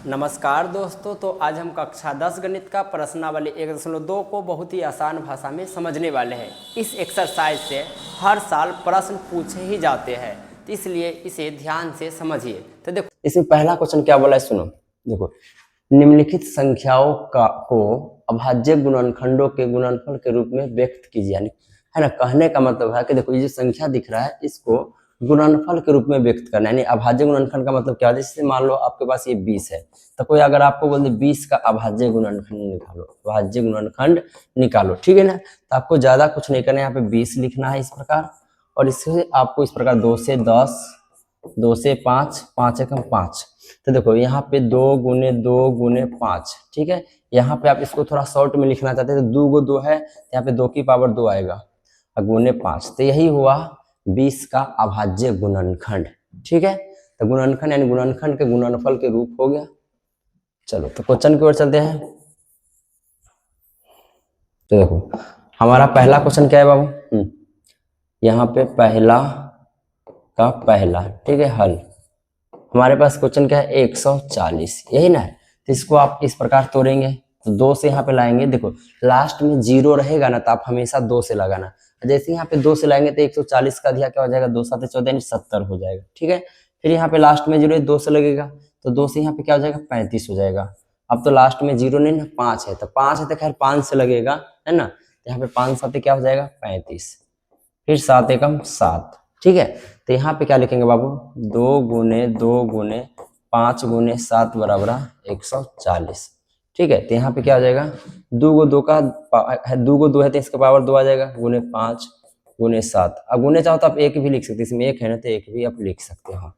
नमस्कार दोस्तों। तो आज हम कक्षा 10 गणित का प्रश्नावली 1.2 को बहुत ही आसान भाषा में समझने वाले हैं। इस एक्सरसाइज से हर साल प्रश्न पूछे ही जाते हैं, तो इसलिए इसे ध्यान से समझिए। तो देखो इसमें पहला क्वेश्चन क्या बोला है, सुनो। देखो, निम्नलिखित संख्याओं को अभाज्य गुणनखंडों के गुणनफल के रूप में व्यक्त कीजिए। यानी है ना, कहने का मतलब है कि देखो ये जो संख्या दिख रहा है इसको गुणनफल के रूप में व्यक्त करना है। यानी अभाज्य गुणनखंड का मतलब क्या है, जैसे मान लो आपके पास ये 20 है, तो कोई अगर आपको बोल दे 20 का अभाज्य गुणनखंड निकालो, अभाज्य गुणनखंड निकालो, ठीक है ना। तो आपको ज्यादा कुछ नहीं करना है, यहाँ पे 20 लिखना है इस प्रकार, और इससे आपको इस प्रकार 2 से 10, 2 से 5, 5 एकम 5। तो देखो यहाँ पे 2 गुने 2 गुने 5, ठीक है। यहाँ पे आप इसको थोड़ा शॉर्ट में लिखना चाहते हैं तो 2 को 2 है, यहाँ पे 2 की पावर 2 आएगा और गुने 5। तो यही हुआ 20 का अभाज्य गुणनखंड, ठीक है। तो गुणनखंड यानी गुणनखंड के गुणनफल के रूप हो गया। चलो तो क्वेश्चन की ओर चलते हैं। तो देखो हमारा पहला क्वेश्चन क्या है बाबू, यहाँ पे पहला का पहला, ठीक है, हल। हमारे पास क्वेश्चन क्या है, 140, यही ना है। तो इसको आप इस प्रकार तोड़ेंगे, तो 2 से यहाँ पे लाएंगे। देखो लास्ट में 0 रहेगा ना, तो आप हमेशा 2 से लगाना। जैसे यहाँ पे 2 से लाएंगे तो 140 का अधिक क्या हो जाएगा, 2 7 14 यानी 70 हो जाएगा, ठीक है। फिर यहाँ पे लास्ट में 0 2 से लगेगा, तो 2 से यहाँ पे क्या हो जाएगा, 35 हो जाएगा। अब तो लास्ट में 0 नहीं ना, 5 है, तो 5 है तो खैर 5 से लगेगा, है ना। तो यहाँ पे 5 7 क्या हो जाएगा, 35। फिर 7 एकम 7, ठीक है। तो यहाँ पे क्या लिखेंगे बाबू, 2 गुने 2 गुने 5 गुने 7 बराबर 140, ठीक है। तो यहाँ पे क्या हो जाएगा, 2 को 2 का 2 को 2 है तो इसका पावर 2 आ जाएगा, गुने 5 गुने 7। अब गुने चाहो तो आप एक भी लिख सकते हैं, इसमें एक है ना तो एक भी आप लिख सकते हो,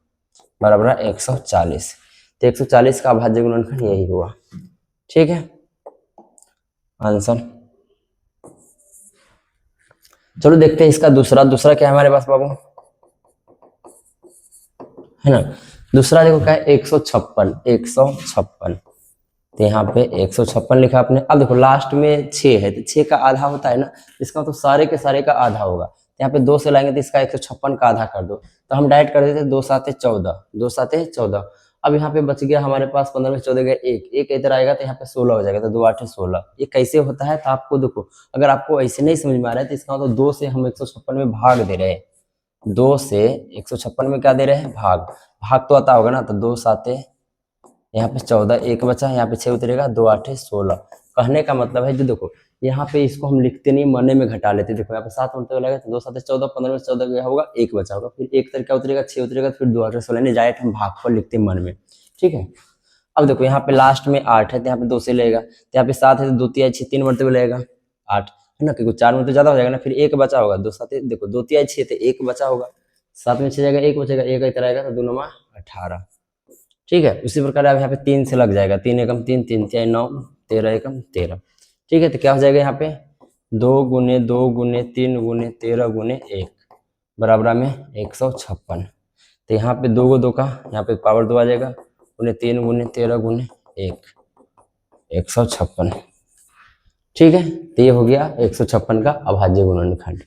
बराबर 140। तो 140 का अभाज्य गुणनखंड यही हुआ, ठीक है। आंसर। चलो देखते हैं इसका दूसरा क्या है हमारे पास बाबू, है ना। दूसरा देखो क्या है, 156, 156। तो यहाँ पे 156 लिखा आपने। अब देखो लास्ट में 6 है, तो 6 का आधा होता है ना, इसका तो सारे के सारे का आधा होगा। तो यहाँ पे 2 से लाएंगे तो इसका 156 का आधा कर दो, तो हम डायरेक्ट कर देते 2 7 14, 2 7 14। अब यहाँ पे बच गया हमारे पास 15 में 14 गया, एक इधर आएगा तो यहाँ पे 16 हो जाएगा, तो 2 8 16। ये कैसे होता है, तो आपको देखो अगर आपको ऐसे नहीं समझ में आ रहा है तो इसका मतलब 2 से हम 156 में भाग दे रहे हैं, 2 से 156 में क्या दे रहे हैं, भाग। भाग तो आता होगा ना, तो 2 7 यहाँ पे 14, एक बचा, यहाँ पे 6 उतरेगा, 2 8 16। कहने का मतलब है जो देखो यहाँ पे इसको हम लिखते नहीं, मने में घटा लेते। देखो यहाँ पे 7 उल्टे लगेगा तो 2 7 14, 15 में 14 गया होगा, एक बचा होगा, फिर एक तरह क्या उतरेगा, 6 उतरेगा, फिर 2 8 16, डायरेक्ट हम भागफल लिखते हैं मन में, ठीक है। अब देखो यहाँ पे लास्ट में 8 है तो यहाँ पे 2 से लेगा, तो यहाँ पे 7 है तो 2 3 6 3 मरतबे लगेगा 8, है ना, क्योंकि 4 में तो ज्यादा हो जाएगा ना। फिर एक बचा होगा, 2 7 देखो 2 3 6 तो एक बचा होगा, 7 में 6 जाएगा, एक बचेगा, एक इधर आएगा तो 2 9 18, ठीक है। उसी प्रकार अब यहाँ पे 3 से लग जाएगा, 3 एकम 3, 3 4 9, 13 एकम 13, ठीक है। तो क्या हो जाएगा यहाँ पे 2 गुने 2 गुने 3 गुने 13 गुने 1 बराबर में 156। तो यहाँ पे 2 को 2 का यहाँ पे पावर 2 आ जाएगा, गुने 3 गुने 13 गुने 1, 156, ठीक है। तो ये हो गया 156 का अभाज्य गुणनखंड।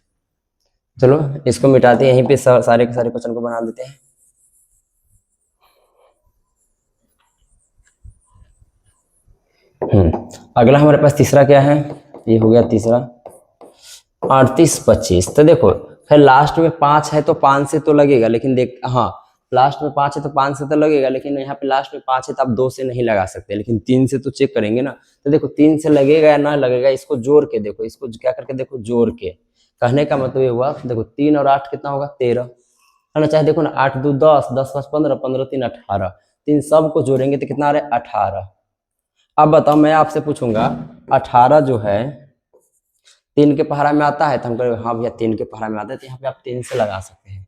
चलो इसको मिटाते हैं, यहीं पे सारे के सारे क्वेश्चन को बना देते हैं। अगला हमारे पास तीसरा क्या है, ये हो गया तीसरा 38 25। तो देखो फिर लास्ट में 5 है तो 5 से तो लगेगा, लेकिन देख हाँ लास्ट में 5 है तो 5 से तो लगेगा, लेकिन यहाँ पे लास्ट में 5 है तो आप 2 से नहीं लगा सकते, लेकिन 3 से तो चेक करेंगे ना। तो देखो 3 से लगेगा या ना लगेगा, इसको जोड़ के देखो, इसको क्या करके देखो, जोड़ के। कहने का मतलब ये हुआ, देखो 3 और 8 कितना होगा, 13, है ना। चाहे देखो ना 8 2 10, 10 5 15, 15 3 18, 3 सबको जोड़ेंगे तो कितना आ रहा है, 18। अब बताओ मैं आपसे पूछूंगा 18 जो है 3 के पहाड़ा में आता है, तो हम कहेंगे हाँ भैया 3 के पहाड़ा में आता है, तो यहाँ पे आप 3 से लगा सकते हैं।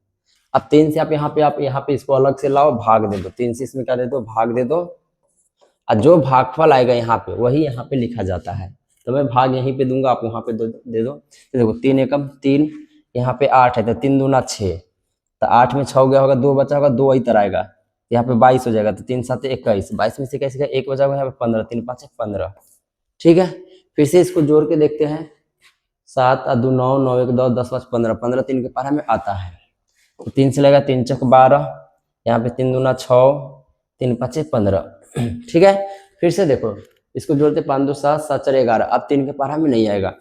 अब 3 से आप यहाँ पे इसको अलग से लाओ, भाग दे दो, 3 से इसमें क्या दे दो, भाग दे दो, और जो भागफल आएगा यहाँ पे वही यहाँ पे लिखा जाता है। तो मैं भाग यहीं पे दूंगा, आप वहां पे दे दो। तो देखो 3 एकम 3, यहाँ पे 8 है तो 3 दूना 6, तो 8 में 6 गया होगा, 2 बचा होगा, 2 इधर आएगा, यहाँ पे 22 हो जाएगा, तो 3 7 21, 22 में से कैसे एक बचा होगा, यहाँ पे 15, 3 5 15, ठीक है। फिर से इसको जोड़ के देखते हैं, 7 2 9, 9 1 10, 10 5 15, 15 3 के पहाड़ा में आता है, तो 3 से लगेगा, 3 चक 12, यहाँ पे 3 दूना 6, 3 5 15, ठीक है, फिर से देखो इसको जोड़ते 5 2 7 7 4 11, अब 3 के पारा में नहीं आएगा।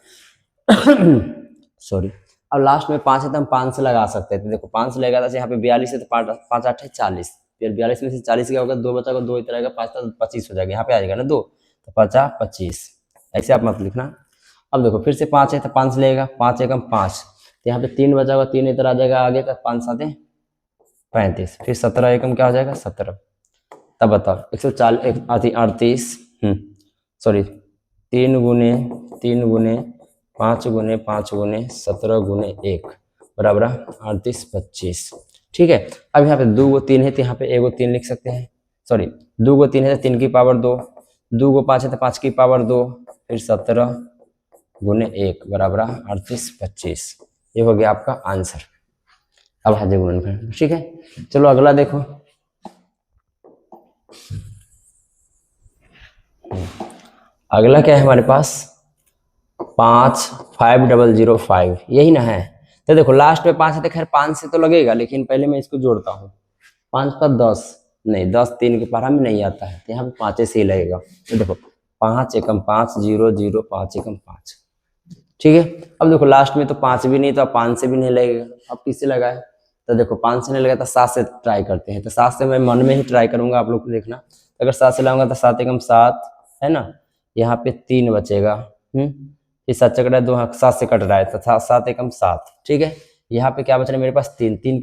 सॉरी, अब लास्ट में 5 है तो हम 5 से लगा सकते हैं। तो देखो 5 से लगा था यहाँ पे 42 है तो 5 8 है 40, फिर 42 में से 40 क्या होगा, 2 बचा, 2 इधर आएगा, 5 तो 25 हो जाएगा, यहाँ पे आ जाएगा ना 2, तो 50 25, ऐसे आप मत लिखना। अब देखो फिर से 5 है तो 5 से लगेगा, 5 एकम 5, तो यहाँ पे 3 बचा होगा, 3 इधर आ जाएगा आगे का, 5 7 35, फिर 17 एकम क्या हो जाएगा 17, तब बताओ 140 38, सॉरी 3 गुने 3 गुने 5 गुने 5 गुने 17 गुने 1 बराबर 38 25। ठीक है, अब यहाँ पे 2 गो 3 है तो यहाँ पे 1 गो 3 लिख सकते हैं, सॉरी 2 गो 3 है तो 3 की पावर 2, 2 गो 5 है तो 5 की पावर 2, फिर 17 गुने 1 बराबर 38 25। ये हो गया आपका आंसर। अब हाजिर गुणनफल। ठीक है, चलो अगला देखो। अगला क्या है हमारे पास 55005, यही ना है। तो देखो लास्ट में 5 है तो खैर 5 से तो लगेगा, लेकिन पहले मैं इसको जोड़ता हूँ। 5 पर 10 नहीं, 10 3 के पारा में नहीं आता है, तो यहाँ पे 5 से ही लगेगा। तो देखो 5 एकम 5 0 0 5 एकम 5। ठीक है, अब देखो लास्ट में तो 5 भी नहीं, तो 5 से भी नहीं लगेगा, अब किससे लगाए, तो देखो 5 से नहीं लगा तो 7 से ट्राई करते हैं। तो 7 से मैं मन में ही ट्राई करूंगा, आप लोग को देखना। अगर 7 से लाऊंगा तो 7 एकम 7 है ना, यहाँ पे 3 बचेगा, फिर 7 चकरा 2, 7 से कट रहा है तो 7 एकम 7। ठीक है, यहाँ पे क्या बच रहा है मेरे पास 3, 3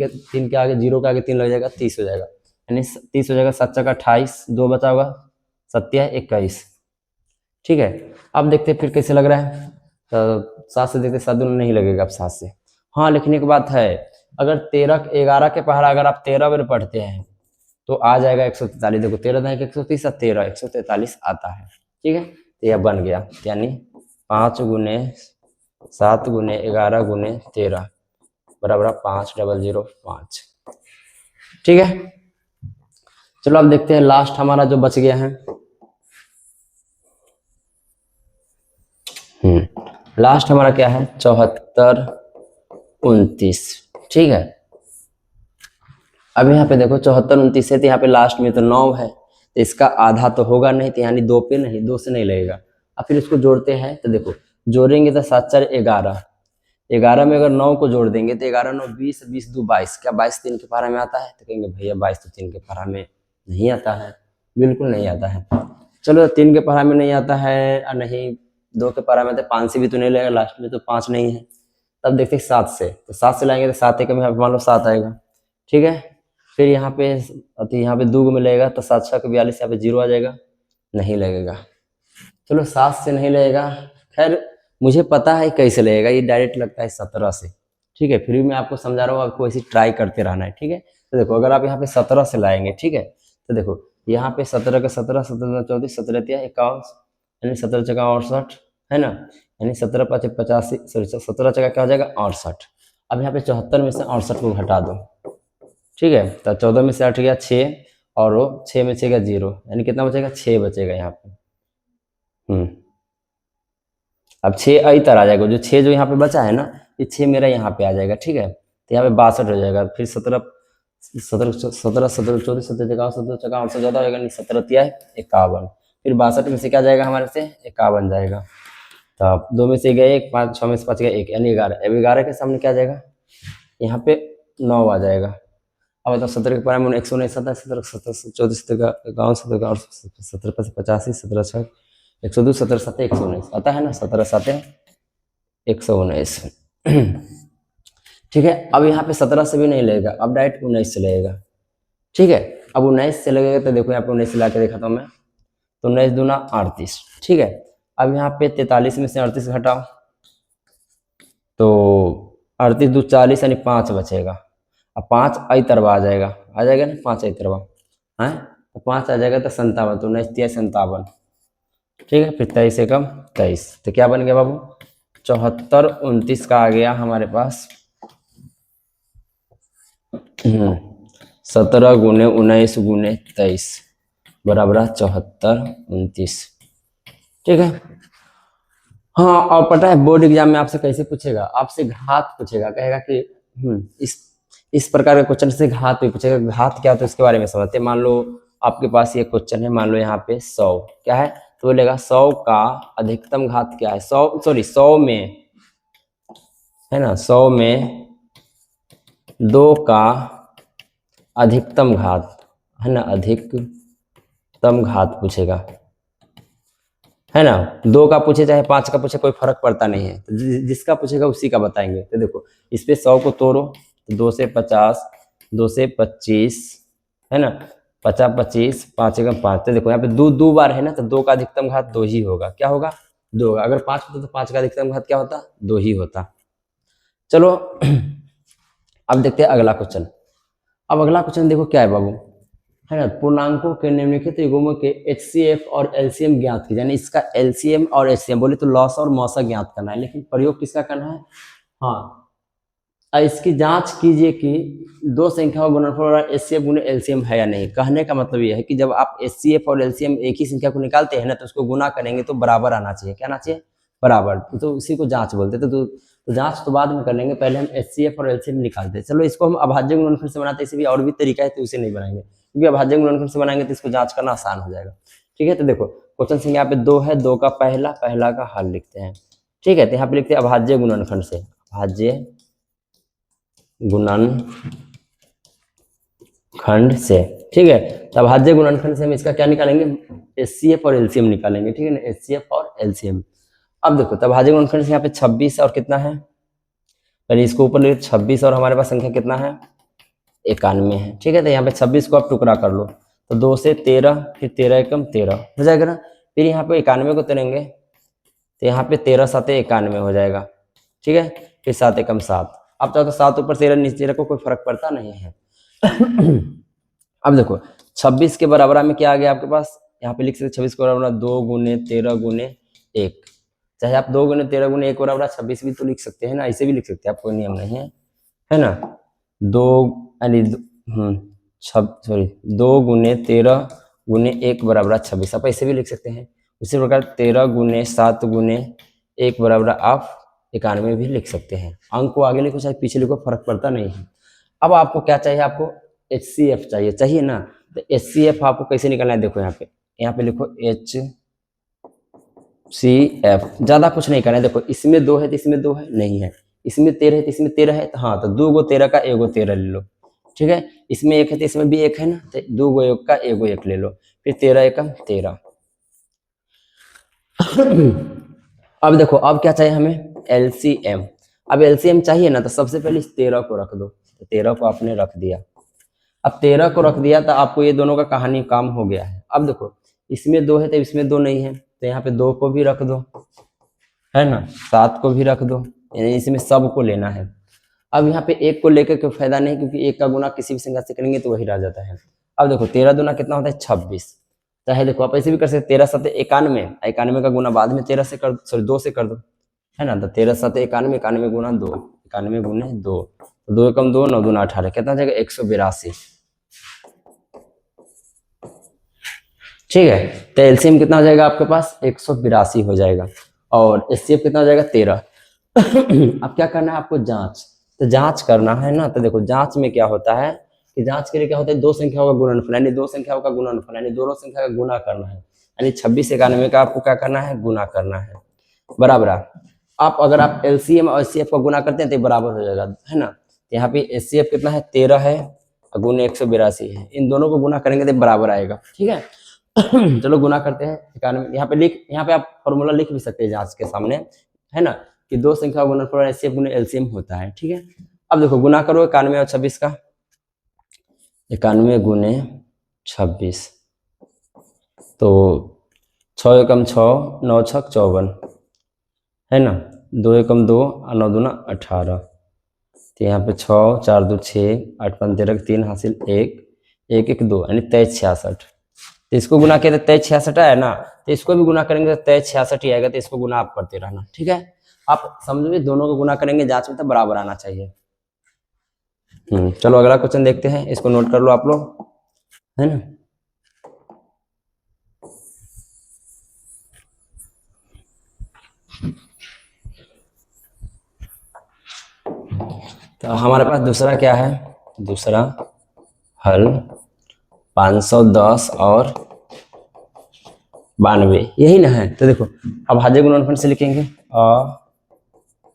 के आगे 0 के आगे 3 लग जाएगा, 30 हो जाएगा, यानी 30 हो जाएगा। 7 चका 28, 2 बचा होगा 7 21। ठीक है, अब देखते हैं फिर कैसे लग रहा है। तो 7 से देखते 7 दूनी नहीं लगेगा अब 7 से। हाँ, लेकिन एक बात है, अगर 13 11 के पहाड़ा अगर आप 13 बार पढ़ते हैं तो आ जाएगा 143। देखो 13 का 130 और 13 143 आता है। ठीक है, तो यह बन गया, यानी 5 गुने 7 गुने 11 गुने 13 बराबर 5005। ठीक है, चलो अब देखते हैं लास्ट हमारा जो बच गया है। लास्ट हमारा क्या है 74 29। ठीक है, अब यहाँ पे देखो 74 29 है, तो यहाँ पे लास्ट में तो 9 है, तो इसका आधा तो होगा नहीं, तो यानी 2 पे नहीं, 2 से नहीं लगेगा। अब फिर इसको जोड़ते हैं, तो देखो जोड़ेंगे तो 7 4 11, 11 में अगर 9 को जोड़ देंगे तो 11 9 20, 20 2 22, क्या 22 3 के पारा में आता है, तो कहेंगे भैया 22 तो 3 के पारा में नहीं आता है, बिल्कुल नहीं आता है। चलो 3 के पारा में नहीं आता है और नहीं 2 के पारा में, तो 5 से भी तो नहीं लगेगा, लास्ट में तो 5 नहीं है। तब देखते हैं 7 से, तो 7 से लाएंगे तो 7 एक में मान लो 7 आएगा। ठीक है, फिर यहाँ पे तो यहाँ पे 2 में लगेगा तो 7 6 42, यहाँ पे 0 आ जाएगा, नहीं लगेगा। चलो 7 से नहीं लगेगा, खैर मुझे पता है कैसे लगेगा, ये डायरेक्ट लगता है 17 से। ठीक है, फिर भी मैं आपको समझा रहा हूँ, आपको ऐसे ट्राई करते रहना है। ठीक है, तो देखो अगर आप यहाँ पे 17 से लाएंगे, ठीक है, तो देखो यहाँ पे 17 का 17, 17 34, 17 51, यानी 17 चका 68 है ना, यानी 17 5 85, सॉरी 17 चका क्या हो जाएगा 68। अब यहाँ पे 74 में से 68 को घटा दो। ठीक है, तो 14 में से 8 गया 6, और वो 6 में से गया 0, यानी कितना बचेगा 6 बचेगा यहाँ पे। अब 6 इधर आ जाएगा, जो 6 जो यहाँ पे बचा है ना, ये 6 मेरा यहाँ पे आ जाएगा। ठीक है, तो यहाँ पे 62 हो जाएगा, फिर 17 17 17 17 14 17 जगह 17 जगह 8 ज्यादा हो जाएगा, नहीं 17 तिया 51, फिर 62 में से क्या जाएगा हमारे से 51 जाएगा, तो 2 में से गया 1, 5 6 में से 5 गया 1, यानी 11। अब 11 के सामने क्या जाएगा, यहाँ पे 9 आ जाएगा। अब बताओ 17 के पारा में 119 आता है, 17 17 14 17 51 17 और 17 5 85, 17 6 102, 17 7 119 आता है ना, 17 7 119। ठीक है, अब यहाँ पे 17 से भी नहीं लगेगा, अब डायरेक्ट 19 से लगेगा। ठीक है, अब 19 से लगेगा, तो देखो यहाँ पे 19 से ला के दिखाता हूँ मैं, तो 19 दूना 38। ठीक है, अब यहाँ पे 43 में से 38 घटाओ, तो 38 2 40, यानी 5 बचेगा। अब 5 आई तरवा आ जाएगा ना, 5 आई तरवा है, तो 5 आ जाएगा तो 57, तो 19 3 57। ठीक है, फिर 23 एकम 23, तो क्या बन गया बाबू 74 29 का आ गया हमारे पास 17 गुने 19 गुने 23 बराबर 74 29। ठीक है, हाँ, और पता है बोर्ड एग्जाम में आपसे कैसे पूछेगा, आपसे घात पूछेगा, कहेगा कि इस प्रकार के क्वेश्चन से घात भी पूछेगा। घात क्या होता है इसके बारे में समझते हैं। मान लो आपके पास ये क्वेश्चन है, मान लो यहाँ पे 100 क्या है, तो बोलेगा 100 का अधिकतम घात क्या है, 100 में, है ना, 100 में 2 का अधिकतम घात, है ना, अधिकतम घात पूछेगा, है ना। 2 का पूछे चाहे 5 का पूछे कोई फर्क पड़ता नहीं है, तो जिसका पूछेगा उसी का बताएंगे। तो देखो इस पे 100 को तोड़ो, 2 से 50, 2 से 25, है ना, 50 25, 5 एकम 5, तो देखो यहाँ पे दो बार है ना, तो 2 का अधिकतम घात 2 ही होगा, क्या होगा, 2 होगा। अगर 5 होता तो 5 का अधिकतम घात क्या होता, 2 ही होता। चलो अब देखते हैं अगला क्वेश्चन। अब अगला क्वेश्चन देखो क्या है बाबू, है ना, पूर्णांकों के निम्नलिखित युग्मों के HCF और LCM ज्ञात कीजिए, यानी इसका LCM और HCM बोले तो लॉस और मौसा ज्ञात करना है, लेकिन प्रयोग किसका करना है, हाँ, इसकी जांच कीजिए कि दो संख्याओं का गुणनफल और HCF गुने LCM है या नहीं। कहने का मतलब यह है कि जब आप HCF और LCM एक ही संख्या को निकालते हैं ना, तो उसको गुना करेंगे तो बराबर आना चाहिए, क्या आना चाहिए, बराबर, तो उसी को जांच बोलते हैं। तो जांच तो बाद में कर लेंगे, पहले हम HCF और LCM निकालते हैं। चलो इसको हम अभाज्य गुणनफल से बनाते हैं, इसे भी और भी तरीका है, तो उसे नहीं बनाएंगे, क्योंकि अभाज्य गुणनफल से बनाएंगे तो इसको जांच करना आसान हो जाएगा। ठीक है, तो देखो क्वेश्चन संख्या यहाँ पे 2 है, 2 का पहला का हल लिखते हैं। ठीक है, तो यहाँ पे लिखते हैं अभाज्य गुणनखंड से, अभाज्य गुणनखंड से। ठीक है, तो अभाज्य गुणनखंड से हम इसका क्या निकालेंगे, HCF और LCM निकालेंगे। ठीक है ना, HCF और LCM। अब देखो तो अभाज्य गुणनखंड से यहाँ पे 26 और कितना है, पहले इसको ऊपर लिखे 26 और हमारे पास संख्या कितना है, 91 है। ठीक है, तो यहाँ पे 26 को आप टुकड़ा कर लो, तो 2 से 13, फिर 13 एकम 13 हो जाएगा ना, फिर यहाँ पे 91 को तोड़ेंगे तो यहाँ पे 13 7 91 हो जाएगा। ठीक है, फिर 7 एकम 7, अब चाहो तो 7 ऊपर 13 नीचे रखो, कोई फर्क पड़ता नहीं है। अब देखो 26 के बराबर में क्या आ गया आपके पास, यहाँ पे लिख सकते 26 के बराबर 2 गुने 13 गुने 1, चाहे आप 2 गुने 13 गुने 1 बराबर 26 भी तो लिख सकते हैं ना, ऐसे भी लिख सकते हैं, आप कोई नियम नहीं है ना। 2 यानी 2 गुने 13 गुने 1 बराबर 26, आप ऐसे भी लिख सकते हैं। उसी प्रकार 13 गुने 7 गुने 1 बराबर आप 91 भी लिख सकते हैं। अंक को आगे लिखो चाहे पीछे लिखो, फर्क पड़ता नहीं है। अब आपको क्या चाहिए, आपको HCF चाहिए ना, तो HCF आपको कैसे निकालना है, देखो यहाँ पे लिखो HCF, ज्यादा कुछ नहीं करना है। देखो इसमें 2 है तो इसमें 2 है, नहीं है, इसमें 13 है तो इसमें 13 है, तो हाँ, तो 2 गो 13 का 1 गो 13 ले लो। ठीक है, इसमें 1 है तो इसमें भी 1 है ना, तो 2 गो 1 का 1 गो 1 ले लो, फिर 13 एकम 13। अब देखो अब क्या चाहिए हमें, LCM। अब LCM चाहिए ना, तो सबसे पहले इस 13 को रख दो, तो 13 को आपने रख दिया। अब 13 को रख दिया तो आपको ये दोनों का कहानी काम हो गया है। अब देखो इसमें 2 है तो इसमें 2 नहीं है, तो यहाँ पे 2 को भी रख दो, है ना, 7 को भी रख दो, यानी इसमें सब को लेना है। अब यहाँ पे 1 को लेकर कोई फायदा नहीं, क्योंकि 1 का गुना किसी भी संख्या से करेंगे तो वही रह जाता है। अब देखो 13 दूना कितना होता है, 26, चाहे देखो आप ऐसे भी कर सकते, 13 7 91, 91 का गुना बाद में 13 से कर, सॉरी 2 से कर दो, है ना, तो 13 7 91, 91 गुना 2, 91 गुने 2, 2 एकम 2, 9 दूना 18, कितना जाएगा 182। ठीक है, तो LCM कितना हो जाएगा आपके पास, 182 हो जाएगा, और HCF कितना हो जाएगा 13। अब क्या करना है आपको, जांच, तो जांच करना है ना, तो देखो जांच में क्या होता है कि जांच के लिए क्या होता है, दो संख्याओं का गुणनफल, यानी दो संख्याओं का गुणनफल, यानी दोनों संख्या का गुना करना है, यानी 26 91 का आपको क्या करना है, गुना करना है, बराबर। आप अगर आप LCM और HCF का गुना करते हैं तो बराबर हो जाएगा, है ना। यहाँ पे HCF कितना है, 13 है, गुने 182 है, इन दोनों को गुना करेंगे तो बराबर आएगा। ठीक है, चलो गुना करते हैं 91, यहाँ पे आप फॉर्मूला लिख भी सकते हैं जांच के सामने, है ना, कि दो संख्या का गुणनफल HCF गुने LCM होता है। ठीक है, अब देखो गुना करो 91 और 26 का, 91 गुने 26, तो 6 एकम 6, 9 छक 54, है ना, 2 एकम 2 और 9 दूना 18, तो यहाँ पे 6 4 2 6, 8 5 13 3 हासिल 1 1 1 2, यानी 23 66। तो इसको गुना किया तो 23 66 आया ना, तो इसको भी गुना करेंगे तो 23 66 ही आएगा, तो इसको गुना आप करते रहना। ठीक है, आप समझिए दोनों को गुना करेंगे जांच में तो बराबर आना चाहिए। चलो अगला क्वेश्चन देखते हैं, इसको नोट कर लो आप लोग, है ना। तो हमारे पास दूसरा क्या है, दूसरा हल 510 और 92, यही ना है। तो देखो अभाज्य गुणनफल से लिखेंगे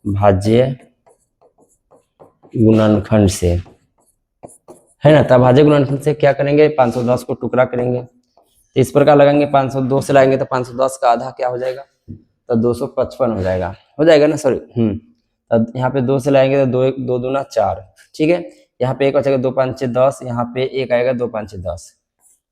अभाज्य गुणनखंड से, है ना। तो अभाज्य गुणनखंड से क्या करेंगे, 510 को टुकड़ा करेंगे, तो इस प्रकार लगाएंगे। 502 से लाएंगे तो 510 का आधा क्या हो जाएगा, तो 255 हो जाएगा ना, सॉरी। तब यहाँ पे 2 से लाएंगे तो 2 2 दूना 4, ठीक है। यहाँ पे एक बचेगा 2 5 6 10, यहाँ पे एक आएगा 2 5 6 10।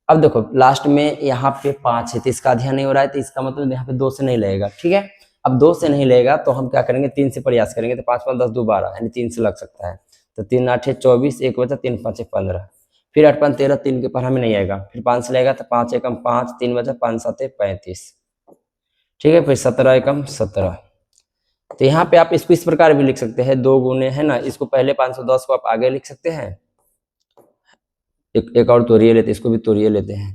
अब देखो लास्ट में यहाँ पे 5 है तो इसका ध्यान नहीं हो रहा है, तो इसका मतलब यहाँ पे 2 से नहीं लगेगा, ठीक है। अब 2 से नहीं लगेगा तो हम क्या करेंगे, 3 से प्रयास करेंगे, तो 5 5 10 2 12, यानी 3 से लग सकता है। तो 3 8 24, एक बचा 3 5 15, फिर 8 5 13, 3 के पढ़ा में नहीं आएगा, फिर 5 से लगेगा तो 5 एकम 5, 3 बचा 5 7 35, ठीक है। फिर 17 एकम 17। तो यहाँ पे आप इसको इस प्रकार भी लिख सकते हैं, 2 गुने, है ना, इसको पहले 510 को आप आगे लिख सकते हैं। एक और तोड़िए लेते, इसको भी तोड़िए लेते हैं।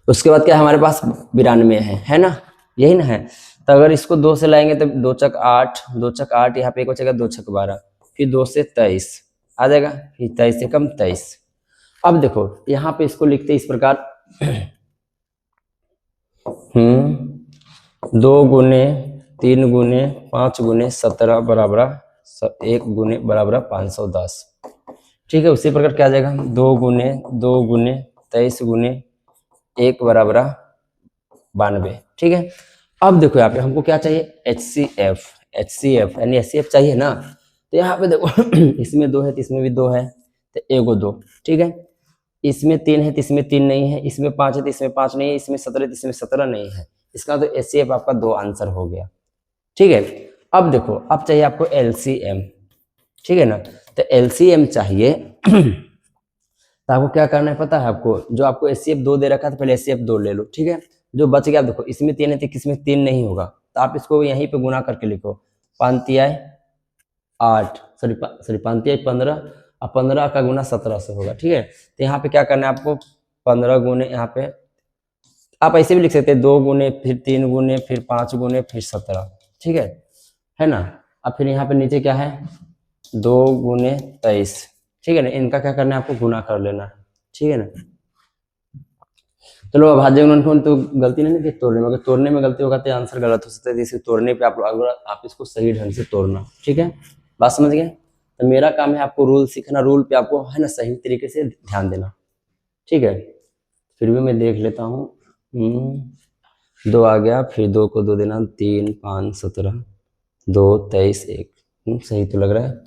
उसके बाद क्या हमारे पास 92 है ना, यही ना है। तो अगर इसको 2 से लाएंगे तो 2 चक 8, 2 चक 8, यहाँ पे एक बचेगा 2 छक 12, फिर 2 से 23 आ जाएगा, फिर 23 से कम 23। अब देखो यहाँ पे इसको लिखते इस प्रकार 2 गुने 3 गुने 5 गुने 17 बराबर 1 गुने बराबर 510, ठीक है। उसी प्रकार क्या आ जाएगा, 2 गुने 23 गुने 1 बराबर 92, ठीक है। अब देखो यहाँ पे हमको क्या चाहिए, HCF यानी HCF चाहिए ना। तो यहाँ पे देखो इसमें 2 है तो इसमें भी 2 है, तो एगो 2, ठीक है। इसमें 3 है तो इसमें 3 नहीं है, इसमें 5 है तो इसमें 5 नहीं है, इसमें 17 है तो इसमें 17 नहीं है। इसका तो HCF आपका 2 आंसर हो गया, ठीक है। अब देखो अब चाहिए आपको LCM, ठीक है ना। तो LCM चाहिए तो आपको क्या करना है पता है आपको, जो आपको HCF 2 दे रखा है तो पहले HCF 2 ले लो, ठीक है। जो बच गया देखो इसमें 3 है तो इसमें 3 नहीं होगा, तो आप इसको यहीं पे गुना करके लिखो, 5 तिहाई 8, सॉरी 5 तिहाई 15, और 15 का गुना 17 से होगा, ठीक है। तो यहाँ पे क्या करना है आपको, 15 गुने, यहाँ पे आप ऐसे भी लिख सकते हैं 2 गुने फिर 3 गुने फिर 5 गुने फिर 17, ठीक है ना। अब फिर यहाँ पे नीचे क्या है, 2 गुने 23, ठीक है ना। इनका क्या करना है आपको, गुना कर लेना है, ठीक है ना। चलो अभाज्य गुणनखंड तो गलती नहीं है तोड़ने में, अगर तोड़ने में गलती होगा तो आंसर गलत हो सकता है, इसे तोड़ने पे आप इसको सही ढंग से तोड़ना, ठीक है। बात समझ गए। तो मेरा काम है आपको रूल सीखना, रूल पे आपको, है ना, सही तरीके से ध्यान देना, ठीक है। फिर भी मैं देख लेता हूँ, 2 आ गया, फिर 2 को 2 देना, 3 5 17, 2 23 1, सही तो लग रहा है।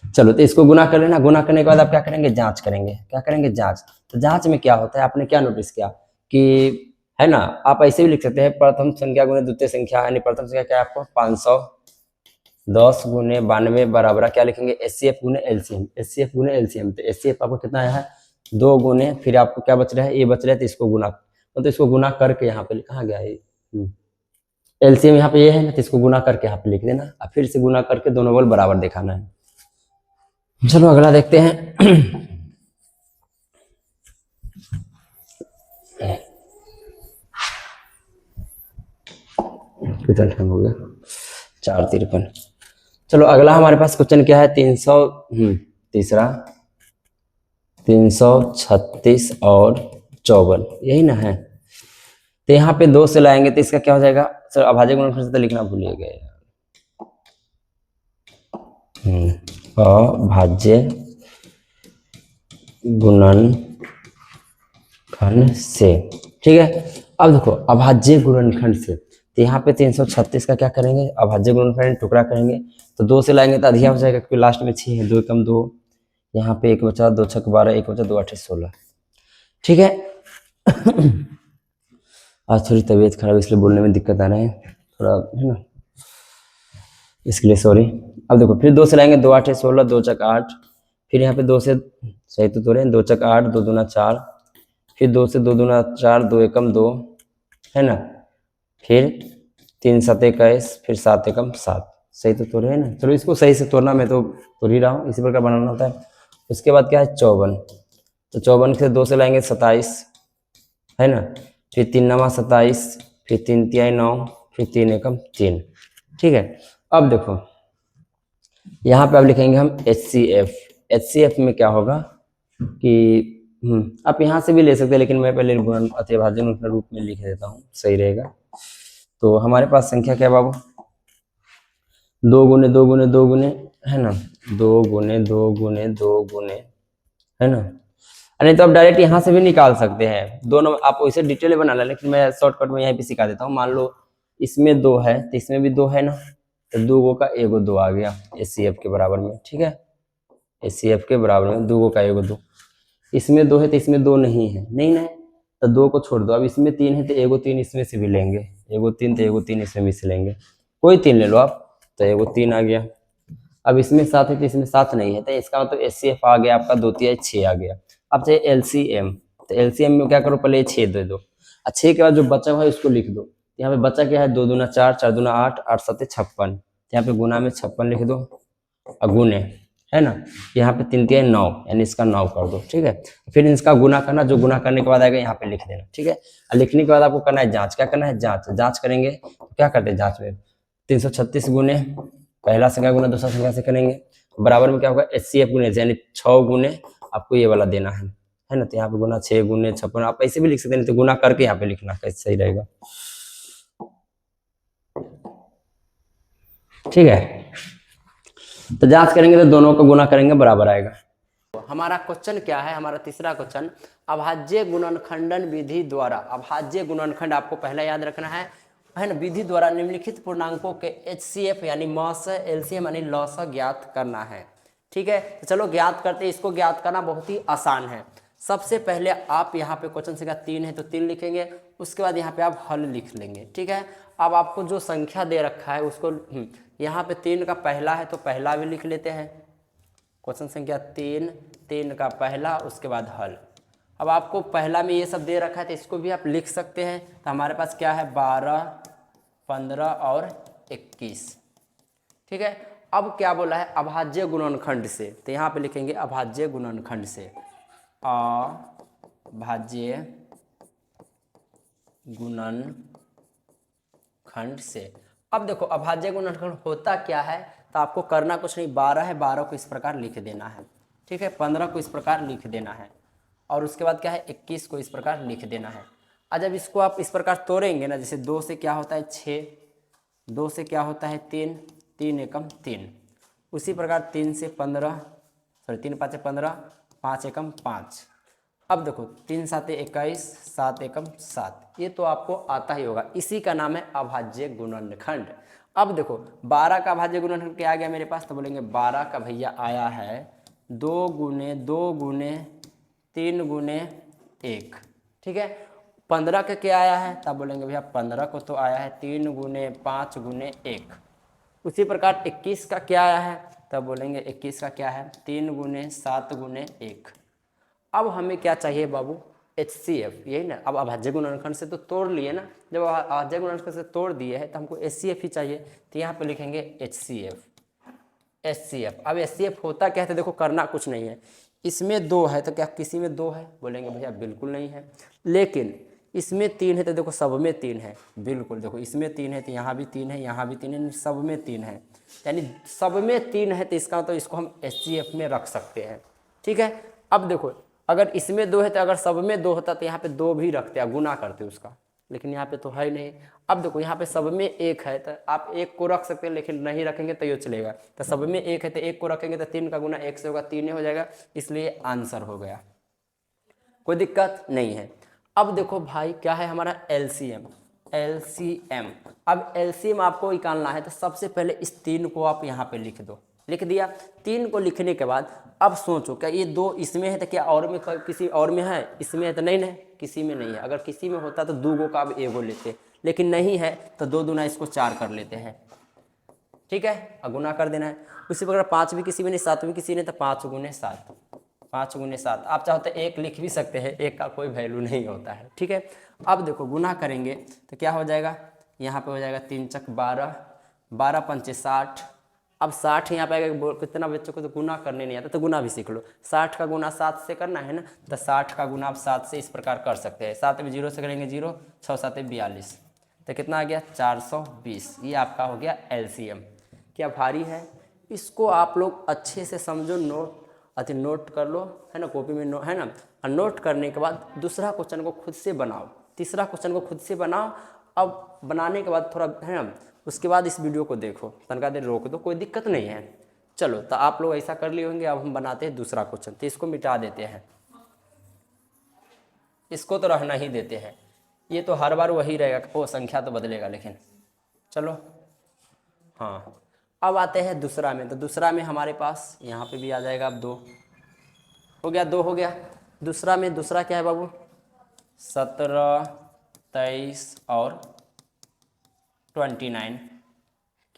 चलो तो इसको गुना कर लेना, गुना करने के बाद आप क्या करेंगे, जांच करेंगे, क्या करेंगे, जांच। तो जांच में क्या होता है, आपने क्या नोटिस किया कि, है ना, आप ऐसे भी लिख सकते हैं, प्रथम संख्या गुने द्वितीय संख्या, यानी प्रथम संख्या क्या है आपको 510 गुने 92 बराबर क्या लिखेंगे, HCF गुने LCM, HCF गुने LCM। तो HCF आपको कितना आया है, 2 गुने, फिर आपको क्या बच रहा है, ये बच रहा है, तो इसको गुना, तो इसको गुना करके यहाँ पे कहाँ गया ये, LCM यहाँ पे ये है ना, तो इसको गुना करके यहाँ पे लिख देना, और फिर से गुना करके दोनों बल बराबर दिखाना है। चलो अगला देखते हैं। कितना टाइम हो गया, 4:53। चलो अगला हमारे पास क्वेश्चन क्या है, 300 तीसरा 336 और 54, यही ना है। तो यहाँ पे 2 से लाएंगे तो इसका क्या हो जाएगा, सर अभाज्य गुणनखंड से तो लिखना भूल गए, अभाज्य गुणनखंड से, ठीक है। अब देखो अभाज्य गुणनखंड से, तो यहाँ पे 336 का क्या करेंगे, अभाज्य गुणनखंड टुकड़ा करेंगे, तो 2 से लाएंगे तो अधिया हो जाएगा, क्योंकि लास्ट में 6 है, 2 कम 2, यहाँ पे 1 बचा, 2 छक 12, 1 बचा, 2 8 16, ठीक है। आज थोड़ी तबीयत खराब, इसलिए बोलने में दिक्कत आ रहा है थोड़ा, है ना, इसके लिए सॉरी। अब देखो फिर 2 से लाएंगे, 2 8 16, 2 चक 8, फिर यहाँ पे 2 से, सही तो तोड़े, 2 चक 8, 2 दूना 4, फिर 2 से 2 दूना 4, 2 एकम 2, है ना, फिर 3 7 21, फिर 7 एकम 7, सही तो तोड़े है ना। चलो इसको सही से तोड़ना, मैं तो तोड़ ही रहा हूँ, इसी प्रकार बनाना होता है। उसके बाद क्या है 54, तो 54 से 2 से लाएंगे 27, है ना, फिर 3 9 27, फिर 3 तिहाई 9, फिर 3 एकम 3, ठीक है। अब देखो यहाँ पे अब लिखेंगे हम HCF। HCF में क्या होगा कि आप यहाँ से भी ले सकते हैं, लेकिन मैं पहले अतिभाज्य गुणनखंड रूप में लिख देता हूँ, सही रहेगा। तो हमारे पास संख्या क्या बाबू, 2 गुने 2 गुने 2 गुने, है ना, 2 गुने 2 गुने 2 गुने, है ना। नहीं तो आप डायरेक्ट यहाँ से भी निकाल सकते हैं, दोनों आप वैसे डिटेल बना लें, लेकिन मैं शॉर्टकट में यहीं पे सिखा देता हूँ। मान लो इसमें 2 है तो इसमें भी 2 है ना, तो 2 गो का एगो 2 आ गया HCF के बराबर में, ठीक है। HCF के बराबर में 2 गो का एगो 2, इसमें 2 है तो इसमें 2 नहीं है, नहीं ना, तो 2 को छोड़ दो। अब इसमें 3 है तो एगो 3 इसमें से भी लेंगे, एगो 3 तो एगो 3 इसमें भी से लेंगे, कोई 3 ले लो आप, तो एगो 3 आ गया। अब इसमें 7 है तो इसमें 7 नहीं है, तो इसका मतलब HCF आ गया आपका 2 3 6 आ गया। अब चाहिए LCM, तो LCM में क्या करो, पहले 6 दे दो, और 6 के बाद जो बचा हुआ है उसको लिख दो। यहाँ पे बचा क्या है, 2 दूना 4, 4 दूना 8, 8 7 56, यहाँ पे गुना में 56 लिख दो और गुने, है ना, यहाँ पे 3 3 9, यानी इसका 9 कर दो, ठीक है। फिर इसका गुना करना, जो गुना करने के बाद आएगा यहाँ पे लिख देना, ठीक है। और लिखने के बाद आपको करना है जांच, क्या करना है, जांच। जांच करेंगे तो क्या करते हैं जांच में, 336 गुने पहला संख्या गुना दूसरा संख्या से करेंगे, बराबर में क्या होगा HCF गुने, यानी 6 गुने आपको ये वाला देना है ना। तो यहाँ पे गुना 6 गुने 56, आप ऐसे भी लिख सकते हैं, तो गुना करके यहाँ पे लिखना कैसे सही रहेगा, ठीक है। तो जांच करेंगे तो दोनों को गुना करेंगे, बराबर आएगा। हमारा क्वेश्चन क्या है, हमारा तीसरा क्वेश्चन, अभाज्य गुणनखंडन विधि द्वारा, अभाज्य गुणनखंड आपको पहला याद रखना है ना, विधि द्वारा निम्नलिखित पूर्णांकों के HCF यानी मॉस, LCM यानी लॉस ज्ञात करना है, ठीक है। तो चलो ज्ञात करते हैं। इसको ज्ञात करना बहुत ही आसान है। सबसे पहले आप यहाँ पे क्वेश्चन संख्या 3 है तो 3 लिखेंगे, उसके बाद यहाँ पे आप हल लिख लेंगे, ठीक है। अब आपको जो संख्या दे रखा है उसको यहाँ पे 3 का पहला है तो पहला भी लिख लेते हैं, क्वेश्चन संख्या 3, 3 का पहला, उसके बाद हल। अब आपको पहला में ये सब दे रखा है तो इसको भी आप लिख सकते हैं। तो हमारे पास क्या है, 12, 15 और 21, ठीक है। अब क्या बोला है, अभाज्य गुणनखंड से, तो यहाँ पे लिखेंगे अभाज्य गुणनखंड से, अभाज्य गुणनखंड से। अब देखो अभाज्य गुणनखंड होता क्या है, तो आपको करना कुछ नहीं, 12 है, 12 को इस प्रकार लिख देना है, ठीक है, 15 को इस प्रकार लिख देना है, और उसके बाद क्या है 21 को इस प्रकार लिख देना है। और जब इसको आप इस प्रकार तोड़ेंगे ना, जैसे 2 से क्या होता है 6, 2 से क्या होता है 3, 3 एकम 3, उसी प्रकार 3 से 15, सॉरी 3 5 15, 5 एकम 5। अब देखो 3 7 21, 7 एकम 7, ये तो आपको आता ही होगा, इसी का नाम है अभाज्य गुणनखंड। अब देखो 12 का अभाज्य गुणनखंड क्या आ गया मेरे पास, तो बोलेंगे 12 का भैया आया है 2 गुने 2 गुने 3 गुने 1, ठीक है। 15 का क्या आया है, तब बोलेंगे भैया 15 को तो आया है 3 गुने 5 गुने 1। उसी प्रकार 21 का क्या आया है, तब बोलेंगे 21 का क्या है 3 गुने 7 गुने 1। अब हमें क्या चाहिए बाबू, HCF, यही ना। अब अभाज्य गुणनखंड से तो तोड़ लिए ना, जब अभाज्य गुणनखंड से तोड़ दिए है तो हमको HCF ही चाहिए, तो यहाँ पे लिखेंगे HCF। अब HCF होता क्या है, देखो करना कुछ नहीं है, इसमें 2 है तो क्या किसी में 2 है, बोलेंगे भैया बिल्कुल नहीं है। लेकिन इसमें 3 है तो देखो सब में 3 है, बिल्कुल देखो इसमें 3 है तो यहाँ भी 3 है, यहाँ भी 3 है, सब में 3 है, यानी सब में 3 है, तो इसका तो इसको हम HCF में रख सकते हैं, ठीक है। अब देखो अगर इसमें 2 है तो अगर सब में 2 होता तो यहाँ पे 2 भी रखते हैं, गुना करते उसका, लेकिन यहाँ पे तो है ही नहीं। अब देखो यहाँ पे सब में 1 है तो आप 1 को रख सकते हैं, लेकिन नहीं रखेंगे तो ये चलेगा। तो सब में 1 है तो 1 को रखेंगे तो 3 का गुना 1 से होगा, 3 हो जाएगा, इसलिए आंसर हो गया, कोई दिक्कत नहीं है। अब देखो भाई क्या है हमारा LCM। अब LCM आपको निकालना है तो सबसे पहले इस 3 को आप यहाँ पे लिख दो, लिख दिया। 3 को लिखने के बाद अब सोचो क्या ये 2 इसमें है तो क्या और में किसी और में है, इसमें है तो नहीं है, किसी में नहीं है। अगर किसी में होता तो 2 का अब एगो लेते, लेकिन नहीं है तो 2 दूना इसको 4 कर लेते हैं, ठीक है, और गुना कर देना है। उसी प्रकार 5 भी किसी में नहीं, 7 भी किसी ने, तो 5 गुने 7, 5 गुने 7। आप चाहो तो 1 लिख भी सकते हैं, 1 का कोई वैल्यू नहीं होता है, ठीक है। अब देखो गुना करेंगे तो क्या हो जाएगा, यहाँ पे हो जाएगा 3 चक 12, 12 पंचे 60। अब 60 यहाँ पे आएगा, कितना बच्चों को तो गुना करने नहीं आता तो गुना भी सीख लो। 60 का गुना 7 से करना है ना, तो 60 का गुना आप 7 से इस प्रकार कर सकते हैं। 7 में 0 से करेंगे 0, 6 7 42, तो कितना आ गया 420। ये आपका हो गया LCM। क्या भारी है, इसको आप लोग अच्छे से समझो, नोट कर लो, है ना, कॉपी में है ना। और नोट करने के बाद दूसरा क्वेश्चन को खुद से बनाओ, तीसरा क्वेश्चन को खुद से बनाओ। अब बनाने के बाद थोड़ा, है ना, उसके बाद इस वीडियो को देखो, तनका देर रोक दो, कोई दिक्कत नहीं है। चलो, तो आप लोग ऐसा कर लिए होंगे। अब हम बनाते हैं दूसरा क्वेश्चन, तो इसको मिटा देते हैं, इसको तो रहना ही देते हैं। ये तो हर बार वही रहेगा, वो संख्या तो बदलेगा, लेकिन चलो। हाँ, अब आते हैं दूसरा में। तो दूसरा में हमारे पास यहाँ पे भी आ जाएगा। अब 2 हो गया, 2 हो गया। दूसरा में दूसरा क्या है बाबू? 17, 23 और 29,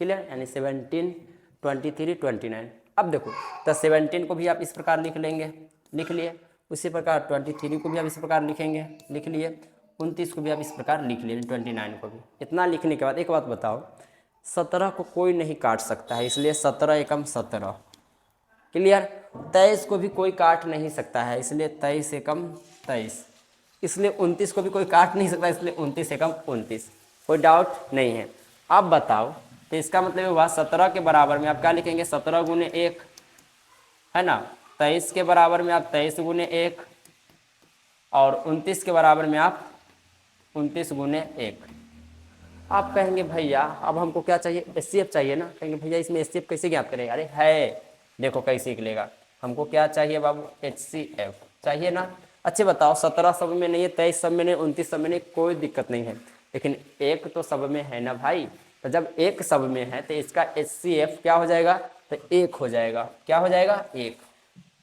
क्लियर, यानी 17, 23, 29। अब देखो, तो 17 को भी आप इस प्रकार लिख लेंगे, लिख लिए। उसी प्रकार 23 को भी आप इस प्रकार लिखेंगे, लिख लिए। 29 को भी आप इस प्रकार लिख लिए, 29 को भी। इतना लिखने के बाद एक बात बताओ, 17 को कोई नहीं काट सकता है, इसलिए 17 एकम 17, क्लियर। 23 को भी कोई काट नहीं सकता है, इसलिए 23 एकम 23। इसलिए 29 को भी कोई काट नहीं सकता, इसलिए 29 एकम 29। कोई डाउट नहीं है। अब बताओ, तो इसका मतलब हुआ 17 के बराबर में आप क्या लिखेंगे? 17 गुने 1, है ना। 23 के बराबर में आप 23 गुने 1, और 29 के बराबर में आप 29 गुने 1। आप कहेंगे भैया अब हमको क्या चाहिए? एचसीएफ चाहिए ना। कहेंगे भैया इसमें एचसीएफ कैसे ज्ञात करेंगे? अरे है, देखो कैसे निकलेगा। हमको क्या चाहिए बाबू? एचसीएफ चाहिए ना। अच्छे बताओ, 17 सब में नहीं है, 23 सब में नहीं, 29 सब में नहीं, कोई दिक्कत नहीं है, लेकिन एक तो सब में है ना भाई। तो जब एक सब में है तो इसका एचसीएफ क्या हो जाएगा? तो 1 हो जाएगा। क्या हो जाएगा? 1।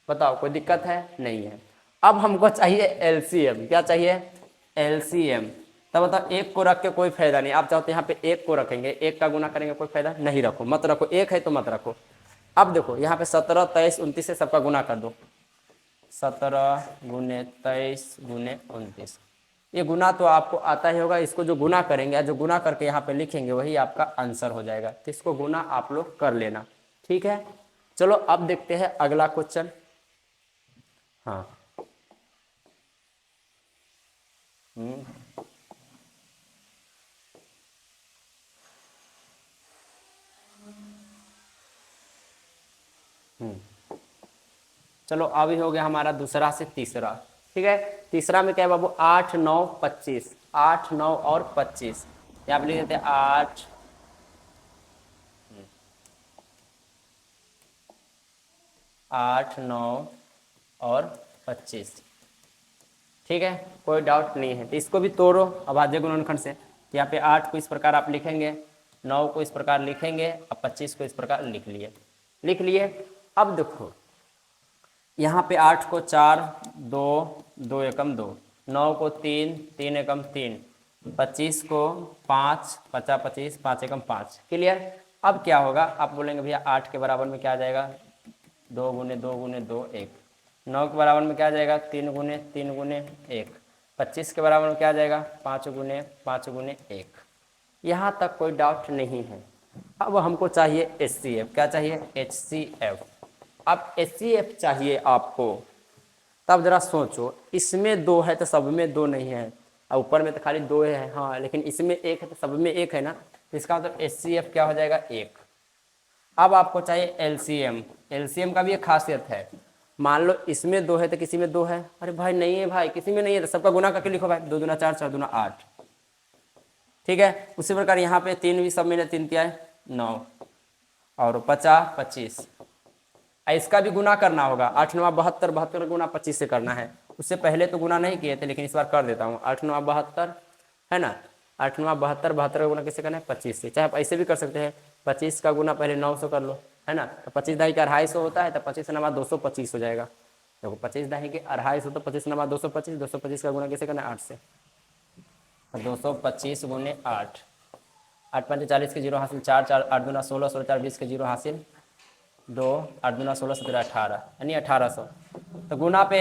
बताओ, कोई दिक्कत है? नहीं है। अब हमको चाहिए एलसीएम। क्या चाहिए? एलसीएम। तब बताओ, 1 को रख के कोई फायदा नहीं। आप चाहते यहाँ पे 1 को रखेंगे, 1 का गुना करेंगे, कोई फायदा नहीं। रखो, मत रखो, 1 है तो मत रखो। अब देखो यहाँ पे 17, 23, 29 से सबका गुना कर दो। 17 गुने 23 गुने 29। ये गुना तो आपको आता ही होगा। इसको जो गुना करेंगे, जो गुना करके यहाँ पे लिखेंगे, वही आपका आंसर हो जाएगा। तो इसको गुना आप लोग कर लेना, ठीक है। चलो अब देखते हैं अगला क्वेश्चन। हाँ, चलो अभी हो गया हमारा दूसरा से तीसरा, ठीक है। तीसरा में क्या है बाबू? 8, 9, 25। 8, 9 और 25। यहाँ पे लिख देते हैं 8, 8, 9 और 25, ठीक है। कोई डाउट नहीं है। तो इसको भी तोड़ो अभाज्य गुणनखंड से। यहाँ पे 8 को इस प्रकार आप लिखेंगे, 9 को इस प्रकार लिखेंगे, अब 25 को इस प्रकार लिख लिए, लिख लिए। अब देखो यहाँ पे 8 को 4, 2, 2 एकम 2, 9 को 3, 3 एकम 3, 25 को 5, 50, 25, 5 एकम 5, क्लियर। अब क्या होगा? आप बोलेंगे भैया 8 के बराबर में क्या आ जाएगा? 2 गुने 2 गुने 2, 1। 9 के बराबर में क्या आ जाएगा? 3 गुने 3 गुने 1। 25 के बराबर में क्या आ जाएगा? 5 गुने 5 गुने 1। यहाँ तक कोई डाउट नहीं है। अब हमको चाहिए एचसीएफ। क्या चाहिए? एचसीएफ। अब एचसीएफ चाहिए आपको, तब जरा सोचो, इसमें 2 है तो सब में 2 नहीं है, और ऊपर में तो खाली 2 है, हाँ, लेकिन इसमें 1 है तो सब में 1 है ना। तो इसका मतलब एचसीएफ क्या हो जाएगा? 1। अब आपको चाहिए एलसीएम। एलसीएम का भी एक खासियत है। मान लो इसमें 2 है तो किसी में 2 है। अरे भाई नहीं है भाई, किसी में नहीं है, तो सबका गुना करके लिखो भाई। 2 दूना 4, 4 दूना 8, ठीक है। उसी प्रकार यहाँ पे 3 भी सब में 3 क्या है? 9 और 50, 25। इसका भी गुना करना होगा। 8 9 72, 72 गुना 25 से करना है। उससे पहले तो गुना नहीं किए थे, लेकिन इस बार कर देता हूँ। 8 9 72, है ना। 8 9 72, 72 का गुना किससे करना है? 25 से। चाहे आप ऐसे भी कर सकते हैं, 25 का गुना पहले 900 कर लो, है ना। तो 25 दही का 250 होता है, तो 25 नमा 225 हो जाएगा। देखो 25 दही के 250, तो 25 नमा 225, 225 का गुना किससे करना है? 8 से। 225 गुने 8, 8 5 40 के 0 हासिल, 4 4 8 दूना 16, 16 4 20 के 0 हासिल, 2 8 दूना 16 17 18, यानी 1800। तो गुना पे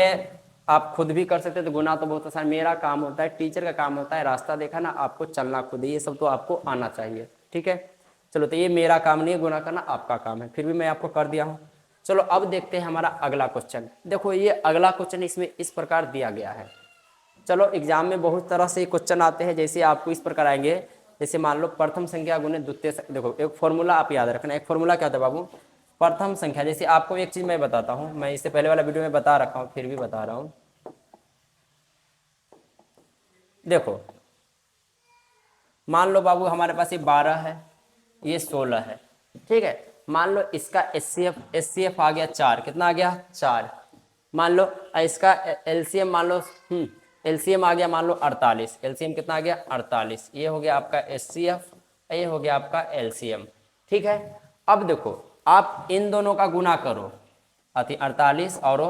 आप खुद भी कर सकते हैं। तो गुना तो बहुत आसान, मेरा काम होता है, टीचर का काम होता है रास्ता देखा ना, आपको चलना खुद ही, ये सब तो आपको आना चाहिए, ठीक है। चलो, तो ये मेरा काम नहीं है, गुना करना आपका काम है, फिर भी मैं आपको कर दिया हूँ। चलो अब देखते हैं हमारा अगला क्वेश्चन। देखो ये अगला क्वेश्चन इसमें इस प्रकार दिया गया है। चलो एग्जाम में बहुत तरह से क्वेश्चन आते हैं, जैसे आपको इस प्रकार आएंगे। जैसे मान लो प्रथम संख्या गुने द्वितीय, देखो एक फॉर्मूला आप याद रखना। एक फॉर्मूला क्या होता है बाबू? प्रथम संख्या, जैसे आपको एक चीज मैं बताता हूं, मैं इससे पहले वाला वीडियो में बता रखा हूं, फिर भी बता रहा हूं। देखो मान लो बाबू हमारे पास ये 12 है, ये 16 है, ठीक है। मान लो इसका एचसीएफ आ गया 4, कितना आ गया 4। मान लो इसका एलसीएम मान लो एलसीएम आ गया मान लो 48, एलसीएम कितना आ गया 48, ये हो गया आपका एचसीएफ, ये हो गया आपका एलसीएम, ठीक है। अब देखो आप इन दोनों का गुना करो, 48 और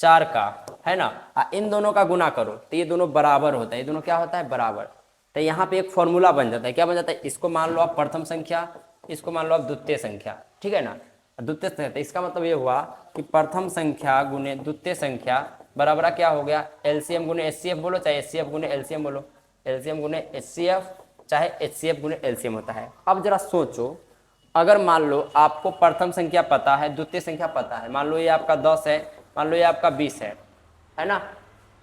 4 का, है ना, इन दोनों का गुना करो तो ये दोनों बराबर होता है, ये दोनों क्या होता है बराबर। तो यहाँ पे एक फॉर्मूला बन जाता है, क्या बन जाता है, इसको मान लो आप प्रथम संख्या, इसको मान लो आप द्वितीय संख्या, ठीक है ना। द्वितीय संख्या, तो इसका मतलब ये हुआ कि प्रथम संख्या गुने द्वितीय संख्या बराबर क्या हो गया, एलसीएम गुने एचसीएफ बोलो, चाहे एचसीएफ गुने एलसीएम बोलो, एलसीएम गुने एचसीएफ चाहे एचसीएफ गुने एलसीएम होता है। अब जरा सोचो, अगर मान लो आपको प्रथम संख्या पता है, द्वितीय संख्या पता है, मान लो ये आपका 10 है, मान लो ये आपका 20 है ना,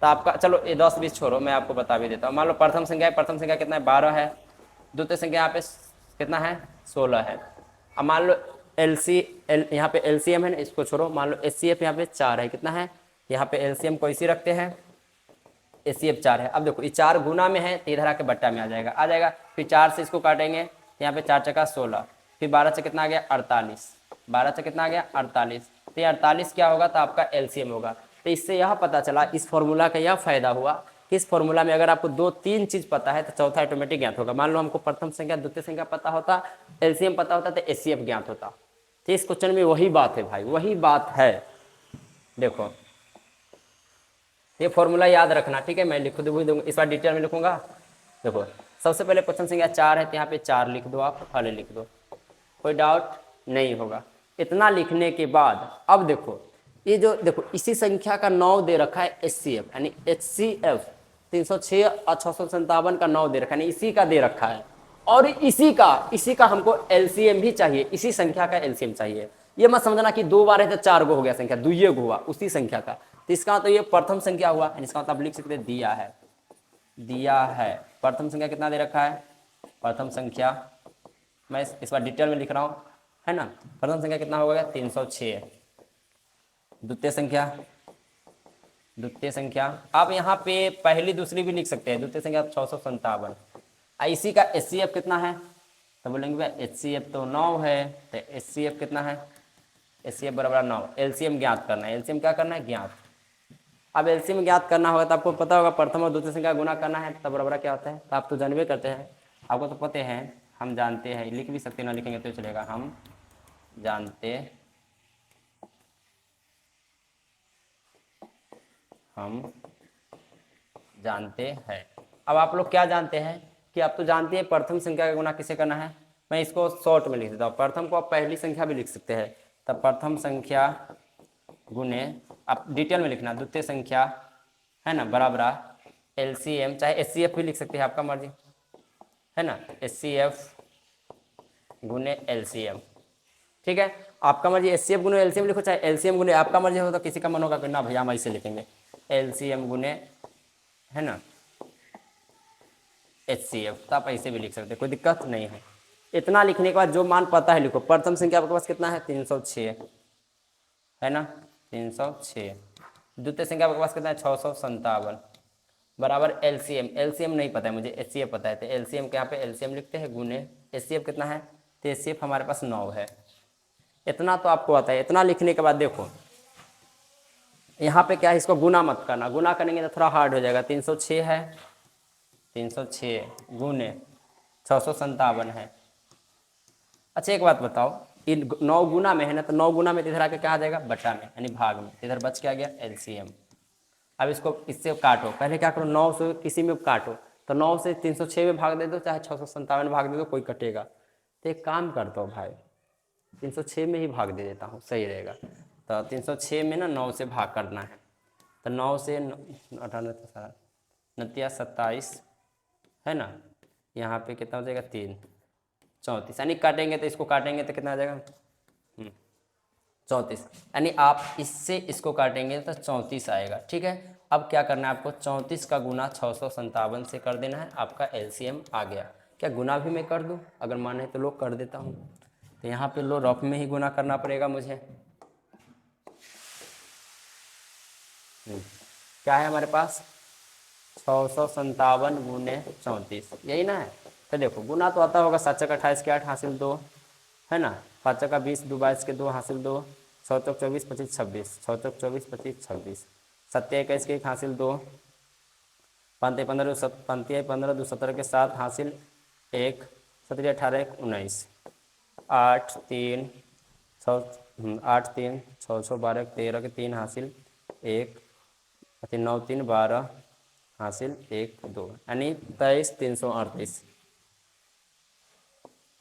तो आपका चलो ये 10-20 छोड़ो, मैं आपको बता भी देता हूँ। मान लो प्रथम संख्या है, प्रथम संख्या कितना है 12 है, द्वितीय संख्या यहाँ पे कितना है 16 है। अब मान लो यहाँ पे एलसीएम है ना, इसको छोड़ो, मान लो एचसीएफ यहाँ पे 4 है, कितना है, यहाँ पे एलसीएम को इसी रखते हैं, एचसीएफ 4 है। अब देखो ये 4 गुना में है तो इधर आके बट्टा में आ जाएगा, फिर 4 से इसको काटेंगे, यहाँ पे 4 चक्का 16, फिर 12 से कितना आ गया 48, 12 से कितना आ गया 48, तो ये 48 क्या होगा, तो आपका एलसीएम होगा। तो इससे यह पता चला, इस फॉर्मूला का यह फायदा हुआ कि इस फॉर्मूला में अगर आपको 2-3 चीज पता है तो चौथा ऑटोमेटिक ज्ञात होगा। मान लो हमको प्रथम संख्या द्वितीय संख्या पता होता, एलसीएम पता होता, तो एचसीएफ ज्ञात होता। तो इस क्वेश्चन में वही बात है भाई, वही बात है। देखो ये फॉर्मूला याद रखना, ठीक है, मैं लिख दूंगा, इस बार डिटेल में लिखूंगा। देखो सबसे पहले प्रथम संख्या 4 है तो यहाँ पे 4 लिख दो, आप पहले लिख दो, कोई डाउट नहीं होगा। इतना लिखने के बाद अब देखो ये जो देखो इसी संख्या का 9 दे रखा है एचसीएफ, यानी एचसीएफ 306 और 657 का 9 दे रखा है, यानी इसी का दे रखा है, और इसी का हमको एलसीएम भी चाहिए, इसी संख्या का एलसीएम चाहिए। ये मत समझना कि 2 बार है तो 4 गो हो गया संख्या, 2 गो हुआ उसी संख्या का, तो इसका तो ये प्रथम संख्या हुआ, इसका मतलब लिख सकते दिया है। प्रथम संख्या कितना दे रखा है, प्रथम संख्या मैं इस बार डिटेल में लिख रहा हूँ, है ना। प्रथम संख्या कितना होगा 306, द्वितीय संख्या आप यहाँ पे पहली दूसरी भी लिख सकते हैं, द्वितीय संख्या 657। इसी का एचसीएफ कितना है, तो बोलेंगे भाई एचसीएफ तो 9 है, तो एचसीएफ कितना है, एचसीएफ बराबर 9, एलसीएम ज्ञात करना है, एलसीएम क्या करना है ज्ञात। अब एलसीएम ज्ञात करना होगा तो आपको पता होगा प्रथम और द्वितीय संख्या गुना करना है, तब बराबर क्या होता है, तो आप तो जानबे करते हैं, आपको तो पता है, हम जानते हैं, लिख भी सकते हैं, ना लिखेंगे तो चलेगा, हम जानते हैं। अब आप लोग क्या जानते हैं कि आप तो जानते हैं प्रथम संख्या का गुना किसे करना है, मैं इसको शॉर्ट में लिख देता हूँ, प्रथम को आप पहली संख्या भी लिख सकते हैं, तब प्रथम संख्या गुने, आप डिटेल में लिखना द्वितीय संख्या, है ना, बराबर एलसीएम, चाहे एचसीएफ भी लिख सकते हैं, आपका मर्जी, है ना, एचसीएफ गुने एलसीएम, ठीक है, आपका मर्जी, एचसीएफ गुने एलसीएम लिखो, चाहे एलसीएम गुने, आपका मर्जी हो, तो किसी का मन होगा करना भैया हम ऐसे लिखेंगे एलसीएम गुने, है ना, एचसीएफ, तो आप ऐसे भी लिख सकते हैं, कोई दिक्कत नहीं है। इतना लिखने के बाद जो मान पता है लिखो, प्रथम संख्या आपके पास कितना है 306, है ना, 306, द्वितीय संख्या आपके पास कितना है 657, बराबर एलसीएम नहीं पता है मुझे, एचसीएफ पता है, तो एलसीएम के यहाँ पे एलसीएम लिखते हैं गुने एचसीएफ कितना है, तो एचसीएफ हमारे पास 9 है। इतना तो आपको आता है। इतना लिखने के बाद देखो यहाँ पे क्या है, इसको गुना मत करना, गुना करेंगे तो थोड़ा हार्ड हो जाएगा। 306 है, 306 गुने 657 है। अच्छा एक बात बताओ, इन 9 गुना में है ना, तो 9 गुना में इधर आके क्या आ जाएगा बटा में, यानी भाग में, इधर बच क्या गया एलसीएम। अब इसको इससे काटो, पहले क्या करो 9 से किसी में काटो, तो 9 से 306 में भाग दे दो, चाहे 657 में भाग दे दो, कोई कटेगा। तो एक काम करता हूँ भाई 306 में ही भाग दे देता हूँ, सही रहेगा। तो 306 में ना 9 से भाग करना है, तो 9 से 98 नतिया 27, है ना, यहाँ पे कितना हो जाएगा 3 34, यानी काटेंगे तो इसको काटेंगे तो कितना आ जाएगा 34, यानी आप इससे इसको काटेंगे तो 34 आएगा। ठीक है, अब क्या करना है आपको 34 का गुना 657 से कर देना है, आपका एलसीएम आ गया। क्या गुना भी मैं कर दूं, अगर माने तो लोग कर देता हूँ। तो यहाँ पे लो रफ में ही गुना करना पड़ेगा मुझे। क्या है हमारे पास 657 गुने 34, यही ना है। तो देखो गुना तो आता होगा, 7 चक 28 के 8 हासिल 2 है ना, 5 चक 20 2 22 के 2 हासिल 2, 6 चक 24 25 26, 6 चक 24 25 26, 7 21 के 1 हासिल 2, 5 15 2 17 के 7 हासिल 1, 17 18 1 19, 8 3 8 3 6 6 12 13 के 3 हासिल 1, 9 3 12 हासिल 1 2, यानी 23 338,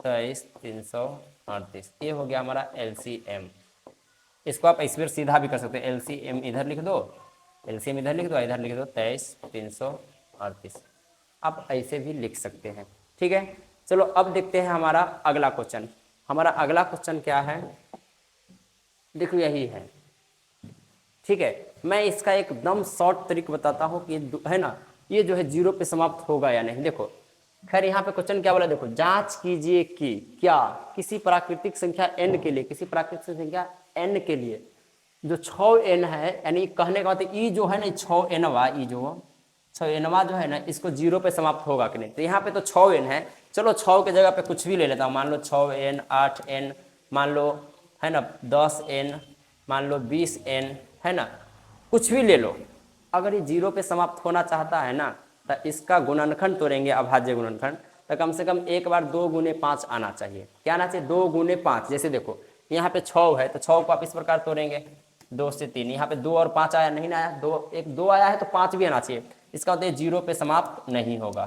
23 338 ये हो गया हमारा LCM। इसको आप इस पर सीधा भी कर सकते हैं, LCM इधर लिख दो, LCM इधर लिख दो, इधर लिख दो 23 338, आप ऐसे भी लिख सकते हैं। ठीक है, चलो अब देखते हैं हमारा अगला क्वेश्चन। हमारा अगला क्वेश्चन क्या है, देखो यही है। ठीक है, मैं इसका एकदम शॉर्ट तरीका बताता हूँ कि है ना, ये जो है 0 पे समाप्त होगा या नहीं। देखो खैर यहाँ पे क्वेश्चन क्या बोला, देखो जांच कीजिए कि क्या किसी प्राकृतिक संख्या n के लिए, किसी प्राकृतिक संख्या n के लिए जो 6n है, यानी कहने का मतलब ई जो है ना 6nवा, ई जो 6nवा जो है ना, इसको 0 पे समाप्त होगा कि नहीं। तो यहाँ पे तो 6n है, चलो 6 के जगह पे कुछ भी ले लेता हूँ, मान लो 6n 8n, मान लो है ना 10n, मान लो 20n, है ना, कुछ भी ले लो। अगर ये 0 पे समाप्त होना चाहता है ना, तो इसका गुणनखंड तोड़ेंगे, अभाज्य गुणनखंड, तो कम से कम एक बार 2 गुने 5 आना चाहिए। क्या आना चाहिए, 2 गुने 5। जैसे देखो यहाँ पे 6 है, तो 6 को आप इस प्रकार तोड़ेंगे 2 से 3, यहाँ पे 2 और 5 आया, नहीं आया, 2 आया है तो 5 भी आना चाहिए। इसका मतलब 0 पे समाप्त नहीं होगा।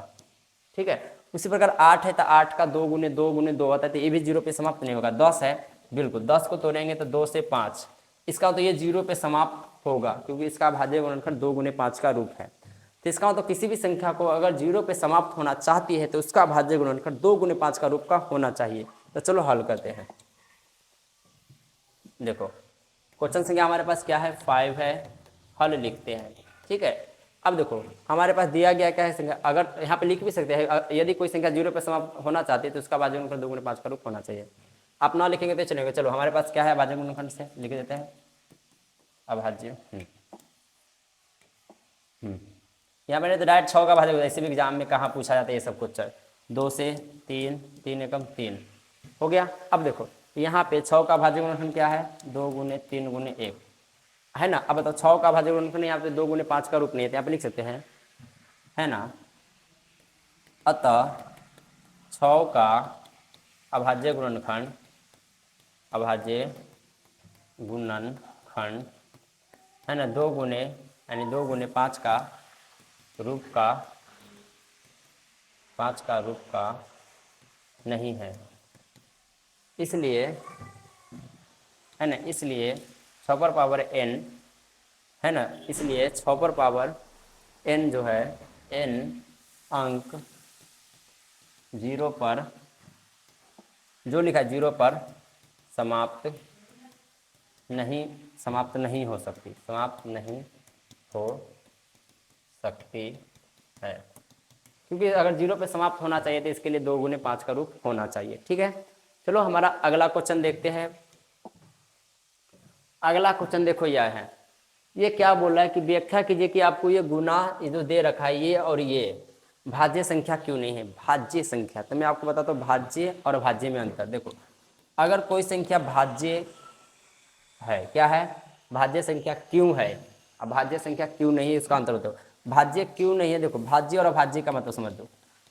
ठीक है, उसी प्रकार 8 है, तो 8 का 2 गुने 2 गुने 2 होता है, तो ये भी 0 पे समाप्त नहीं होगा। 10 है, बिल्कुल 10 को तोड़ेंगे तो 2 से 5, इसका तो ये 0 पे समाप्त होगा, क्योंकि इसका भाज्य गुणनखंड 2 गुने 5 का रूप है। तो इसका मतलब किसी भी संख्या को अगर 0 पे समाप्त होना चाहती है तो उसका भाज्य गुणनखंड 2 गुने 5 का रूप का होना चाहिए। तो चलो हल करते हैं। देखो क्वेश्चन संख्या हमारे पास क्या है, 5 है, हल लिखते हैं। ठीक है, अब देखो हमारे पास दिया गया क्या है संख्या, अगर यहाँ पे लिख भी सकते हैं, यदि कोई संख्या 0 पे समाप्त होना चाहती है तो उसका भाज्य गुणनखंड 2 गुने 5 का रूप होना चाहिए। आप ना लिखेंगे तो चलेगा। चलो हमारे पास क्या है, भाज्य गुणनखंड से लिख देते हैं अभाज्य। यहाँ मैंने तो डायरेक्ट 6 का भाज्य, ऐसे भी एग्जाम में कहाँ पूछा जाता है ये सब कुछ। 2 से 3, 3 एकम 3 हो गया। अब देखो यहाँ पे 6 का भाज्य गुणनखंड क्या है, 2 गुने 3 गुने 1 है ना। अब बताओ 6 का भाज्य गुणनखंड यहाँ पे 2 गुने 5 का रूप नहीं है, तो यहाँ पे लिख सकते हैं, है ना। अतः 6 का अभाज्य गुणनखंड, अभाज्य गुणनखंड है ना 2 गुने, यानी 2 गुने 5 का रूप का, 5 का रूप का नहीं है। इसलिए है ना, इसलिए 6 पर पावर n है ना, इसलिए 6 पर पावर n जो है, n अंक 0 पर, जो लिखा है 0 पर समाप्त नहीं हो सकती, समाप्त नहीं हो सकती है। क्योंकि अगर 0 पे समाप्त होना चाहिए तो इसके लिए 2 गुने 5 का रूप होना चाहिए। ठीक है, चलो हमारा अगला क्वेश्चन देखते हैं। अगला क्वेश्चन देखो यह है, ये क्या बोल रहा है कि व्याख्या कीजिए कि आपको ये गुना ये जो दे रखा है ये और ये भाज्य संख्या क्यों नहीं है। भाज्य संख्या, तो मैं आपको बताता हूँ भाज्य और भाज्य में अंतर। देखो अगर कोई संख्या भाज्य है, क्या है, भाज्य संख्या क्यों है, अब भाज्य संख्या क्यों नहीं है इसका अंतर होता है। भाज्य क्यों नहीं है, देखो भाज्य और अभाज्य का मतलब समझ दो।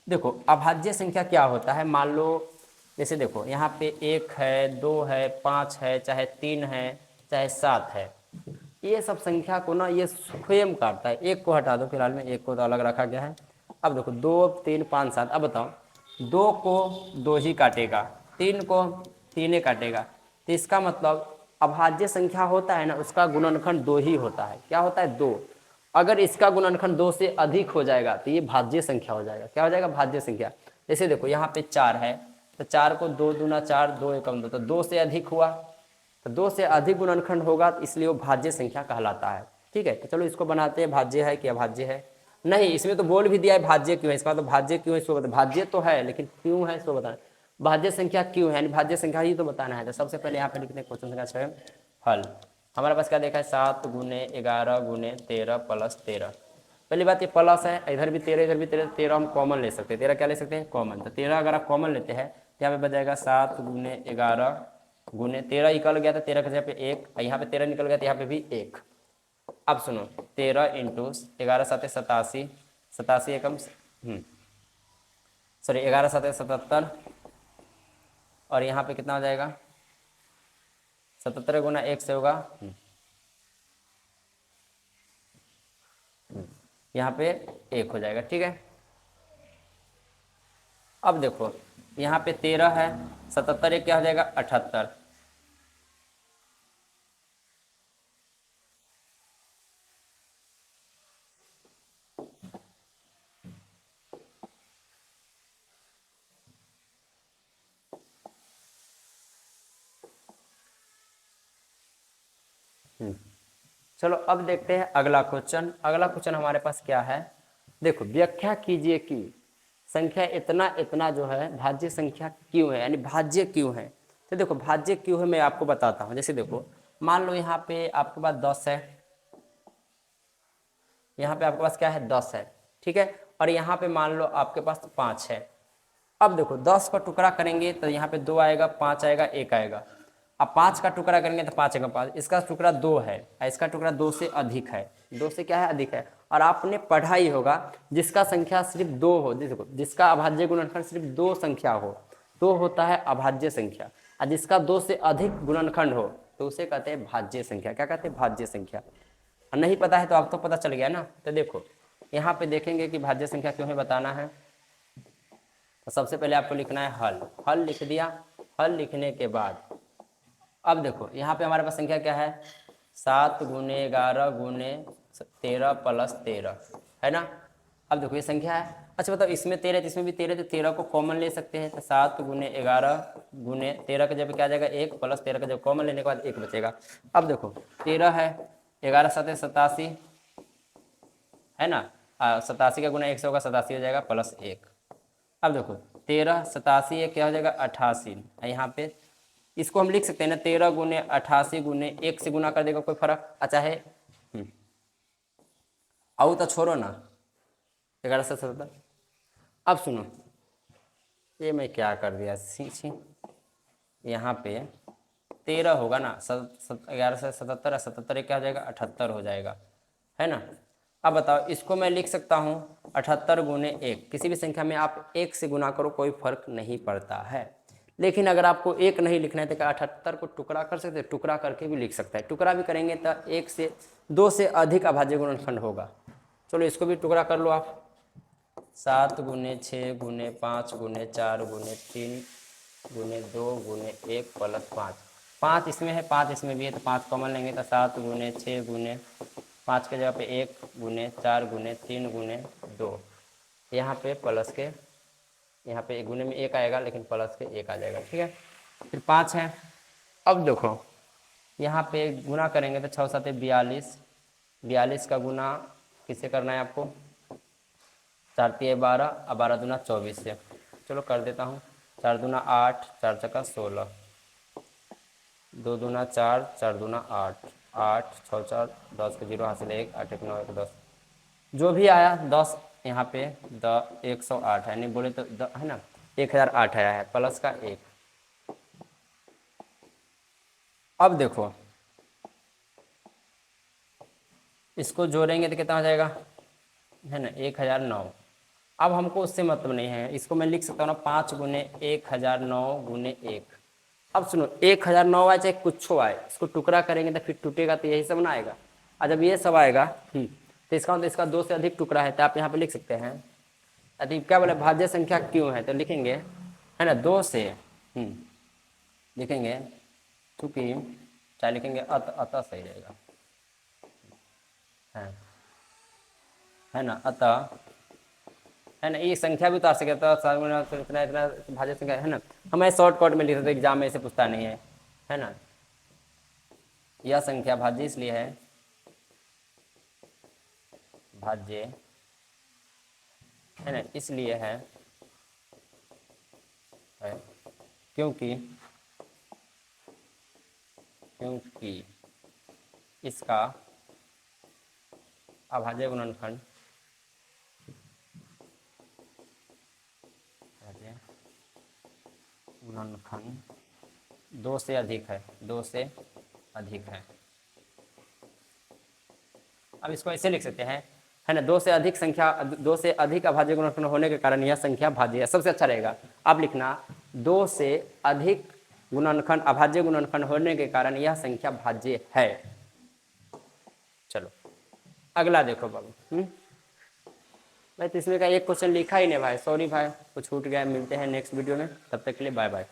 देखो अभाज्य संख्या क्या होता है, मान लो जैसे देखो यहाँ पे 1 है, 2 है, 5 है, चाहे 3 है, चाहे 7 है, ये सब संख्या को ना ये स्वयं काटता है। 1 को हटा दो, फिलहाल में 1 को तो अलग रखा गया है। अब देखो 2 3 5 7, अब बताओ 2 को 2 ही काटेगा, 3 को 3 ही काटेगा, तो इसका मतलब अभाज्य संख्या होता है ना, उसका गुणनखंड 2 ही होता है। क्या होता है, 2। अगर इसका गुणनखंड 2 से अधिक हो जाएगा तो ये भाज्य संख्या हो जाएगा। क्या हो जाएगा, भाज्य संख्या। जैसे देखो यहाँ पे 4 है, तो 4 को 2 दूना 4, 2 एकम 2, तो 2 से अधिक हुआ, तो 2 से अधिक गुणनखंड होगा, तो इसलिए वो भाज्य संख्या कहलाता है। ठीक है, तो चलो इसको बनाते हैं, भाज्य है कि अभाज्य है। नहीं, इसमें तो बोल भी दिया है भाज्य क्यों है, इसका तो भाज्य क्यों है इसको बता, भाज्य तो है लेकिन क्यों है इसको बताना। भाज्य संख्या क्यों है, यानी भाज्य संख्या ही तो बताना है। तो सबसे पहले यहाँ पे लिखते हैं क्वेश्चन संख्या 6 हल। हमारे पास क्या देखा है, 7 गुने 11 गुने 13 प्लस 13। पहली बात ये प्लस है, इधर भी 13 इधर भी 13, 13 हम कॉमन ले सकते हैं। 13 क्या ले सकते हैं, कॉमन। तो 13 अगर आप कॉमन लेते हैं तो यहाँ पे बच जाएगा 7 गुने 11 गुने 13 निकल गया था, 13 के जगह पे 1, यहाँ पे 13 निकल गया तो यहाँ पे भी 1। अब सुनो, 13 इंटू 11 7 87, 87 एकम सॉरी 11 7 77, और यहाँ पे कितना हो जाएगा, 77 गुना 1 से होगा, यहाँ पे 1 हो जाएगा। ठीक है, अब देखो यहाँ पे 13 है, 77 एक क्या हो जाएगा, 78। चलो अब देखते हैं अगला क्वेश्चन। अगला क्वेश्चन हमारे पास क्या है, देखो व्याख्या कीजिए कि संख्या इतना इतना जो है भाज्य संख्या क्यों है, यानी भाज्य क्यों है। तो देखो भाज्य क्यों है मैं आपको बताता हूँ। जैसे देखो मान लो यहाँ पे आपके पास 10 है, यहाँ पे आपके पास क्या है 10 है, ठीक है, और यहाँ पे मान लो आपके पास 5 है। अब देखो 10 का टुकड़ा करेंगे तो यहाँ पे 2 आएगा, 5 आएगा, 1 आएगा। अब 5 का टुकड़ा करेंगे तो 5 आएगा, 5। इसका टुकड़ा 2 है और इसका टुकड़ा 2 से अधिक है, 2 से क्या है, अधिक है। और आपने पढ़ा ही होगा जिसका संख्या सिर्फ 2 हो, देखो जिसका अभाज्य गुणनखंड सिर्फ 2 संख्या हो तो होता है अभाज्य संख्या, और जिसका 2 से अधिक गुणनखंड हो तो उसे कहते हैं भाज्य संख्या। क्या कहते हैं, भाज्य संख्या। और नहीं पता है तो अब तो पता चल गया ना। तो देखो यहाँ पे देखेंगे कि भाज्य संख्या क्यों है बताना है। तो सबसे पहले आपको लिखना है हल। हल लिख दिया, हल लिखने के बाद अब देखो यहाँ पे हमारे पास संख्या क्या है, 7 गुने 11 गुने 13 प्लस 13 है ना। अब देखो ये संख्या है। अच्छा बताओ इसमें 13 इसमें भी 13, तो 13 को कॉमन ले सकते हैं। तो 7 गुने 11 गुने 13 का जब क्या आ जाएगा 1, प्लस 13 का जब कॉमन लेने के बाद 1 बचेगा। अब देखो 13 है, 11 7 87 है ना, 87 का गुना 1 से होगा 87 हो जाएगा प्लस 1। अब देखो 13 87 क्या हो जाएगा 88। यहाँ पे इसको हम लिख सकते हैं ना 13 गुने 88 गुने 1 से गुना कर देगा, कोई फर्क अच्छा है। आओ तो छोड़ो ना, 11 से 77। अब सुनो ये मैं क्या कर दिया, छी यहाँ पे 13 होगा ना, 11 से 77 77 क्या हो जाएगा 78 हो जाएगा, है ना। अब बताओ इसको मैं लिख सकता हूँ 78 गुने 1। किसी भी संख्या में आप 1 से गुना करो कोई फर्क नहीं पड़ता है। लेकिन अगर आपको 1 नहीं लिखना है तो 78 को टुकड़ा कर सकते हैं, टुकड़ा करके भी लिख सकता है। टुकड़ा भी करेंगे तो 1 से 2 से अधिक अभाज्य गुणनखंड होगा। चलो इसको भी टुकड़ा कर लो आप। 7 गुने 6 गुने 5 गुने 4 गुने 3 गुने 2 गुने 1 प्लस 5। 5 इसमें है, 5 इसमें भी है, तो 5 कॉमन लेंगे तो 7 गुने 6 गुने 5 के जगह पे 1 गुने 4 गुने 3 गुने 2, यहाँ पे प्लस के, यहाँ पे गुने में 1 आएगा लेकिन प्लस के 1 आ जाएगा, ठीक है। फिर 5 है। अब देखो यहाँ पे गुना करेंगे तो 6 7 42, 42 का गुना किससे करना है आपको, 4 3 12 और 12 दूना 24 से। चलो कर देता हूँ, 4 दूना 8, 4 चक्का 16, 2 दूना 4, 4 दूना 8, 8 6 4 10 के 0 हासिल 1, 8 1 9 1 10, जो भी आया 10 यहाँ पे 108 है, नहीं बोले तो है ना 1008 आया है प्लस का 1। अब देखो इसको जोड़ेंगे तो कितना हो जाएगा, है ना 1009। अब हमको उससे मतलब नहीं है, इसको मैं लिख सकता हूँ ना 5 गुने 1009 गुने 1। अब सुनो 1009 आए चाहे कुछ आए, इसको टुकड़ा करेंगे तो फिर टूटेगा तो यही सब ना आएगा। और जब ये सब आएगा तो इसका मतलब इसका 2 से अधिक टुकड़ा है, तो आप यहाँ पे लिख सकते हैं अधिक क्या बोले भाज्य संख्या क्यों है, तो लिखेंगे है ना 2 से लिखेंगे क्योंकि चाहे लिखेंगे अतः सही रहेगा, है ना अतः, है ना। ये संख्या भी उतार सकते तो इतना इतना भाज्य संख्या है ना, हमें शॉर्टकट में लिख सकते एग्जाम में ऐसे पूछता नहीं है ना। यह संख्या भाज्य इसलिए है, भाज्य है ना इसलिए है क्योंकि इसका अभाज्य गुणनखंड दो से अधिक है, अब इसको ऐसे लिख सकते हैं, है ना, दो से अधिक अभाज्य गुणनखंड होने के कारण यह संख्या भाज्य है। सबसे अच्छा रहेगा अब लिखना, दो से अधिक गुणनखंड अभाज्य गुणनखंड होने के कारण यह संख्या भाज्य है। चलो अगला देखो बाबू। भाई तो इसमें का एक क्वेश्चन लिखा ही नहीं भाई, सॉरी भाई, कुछ छूट गया। मिलते हैं नेक्स्ट वीडियो में, तब तक के लिए बाय बाय।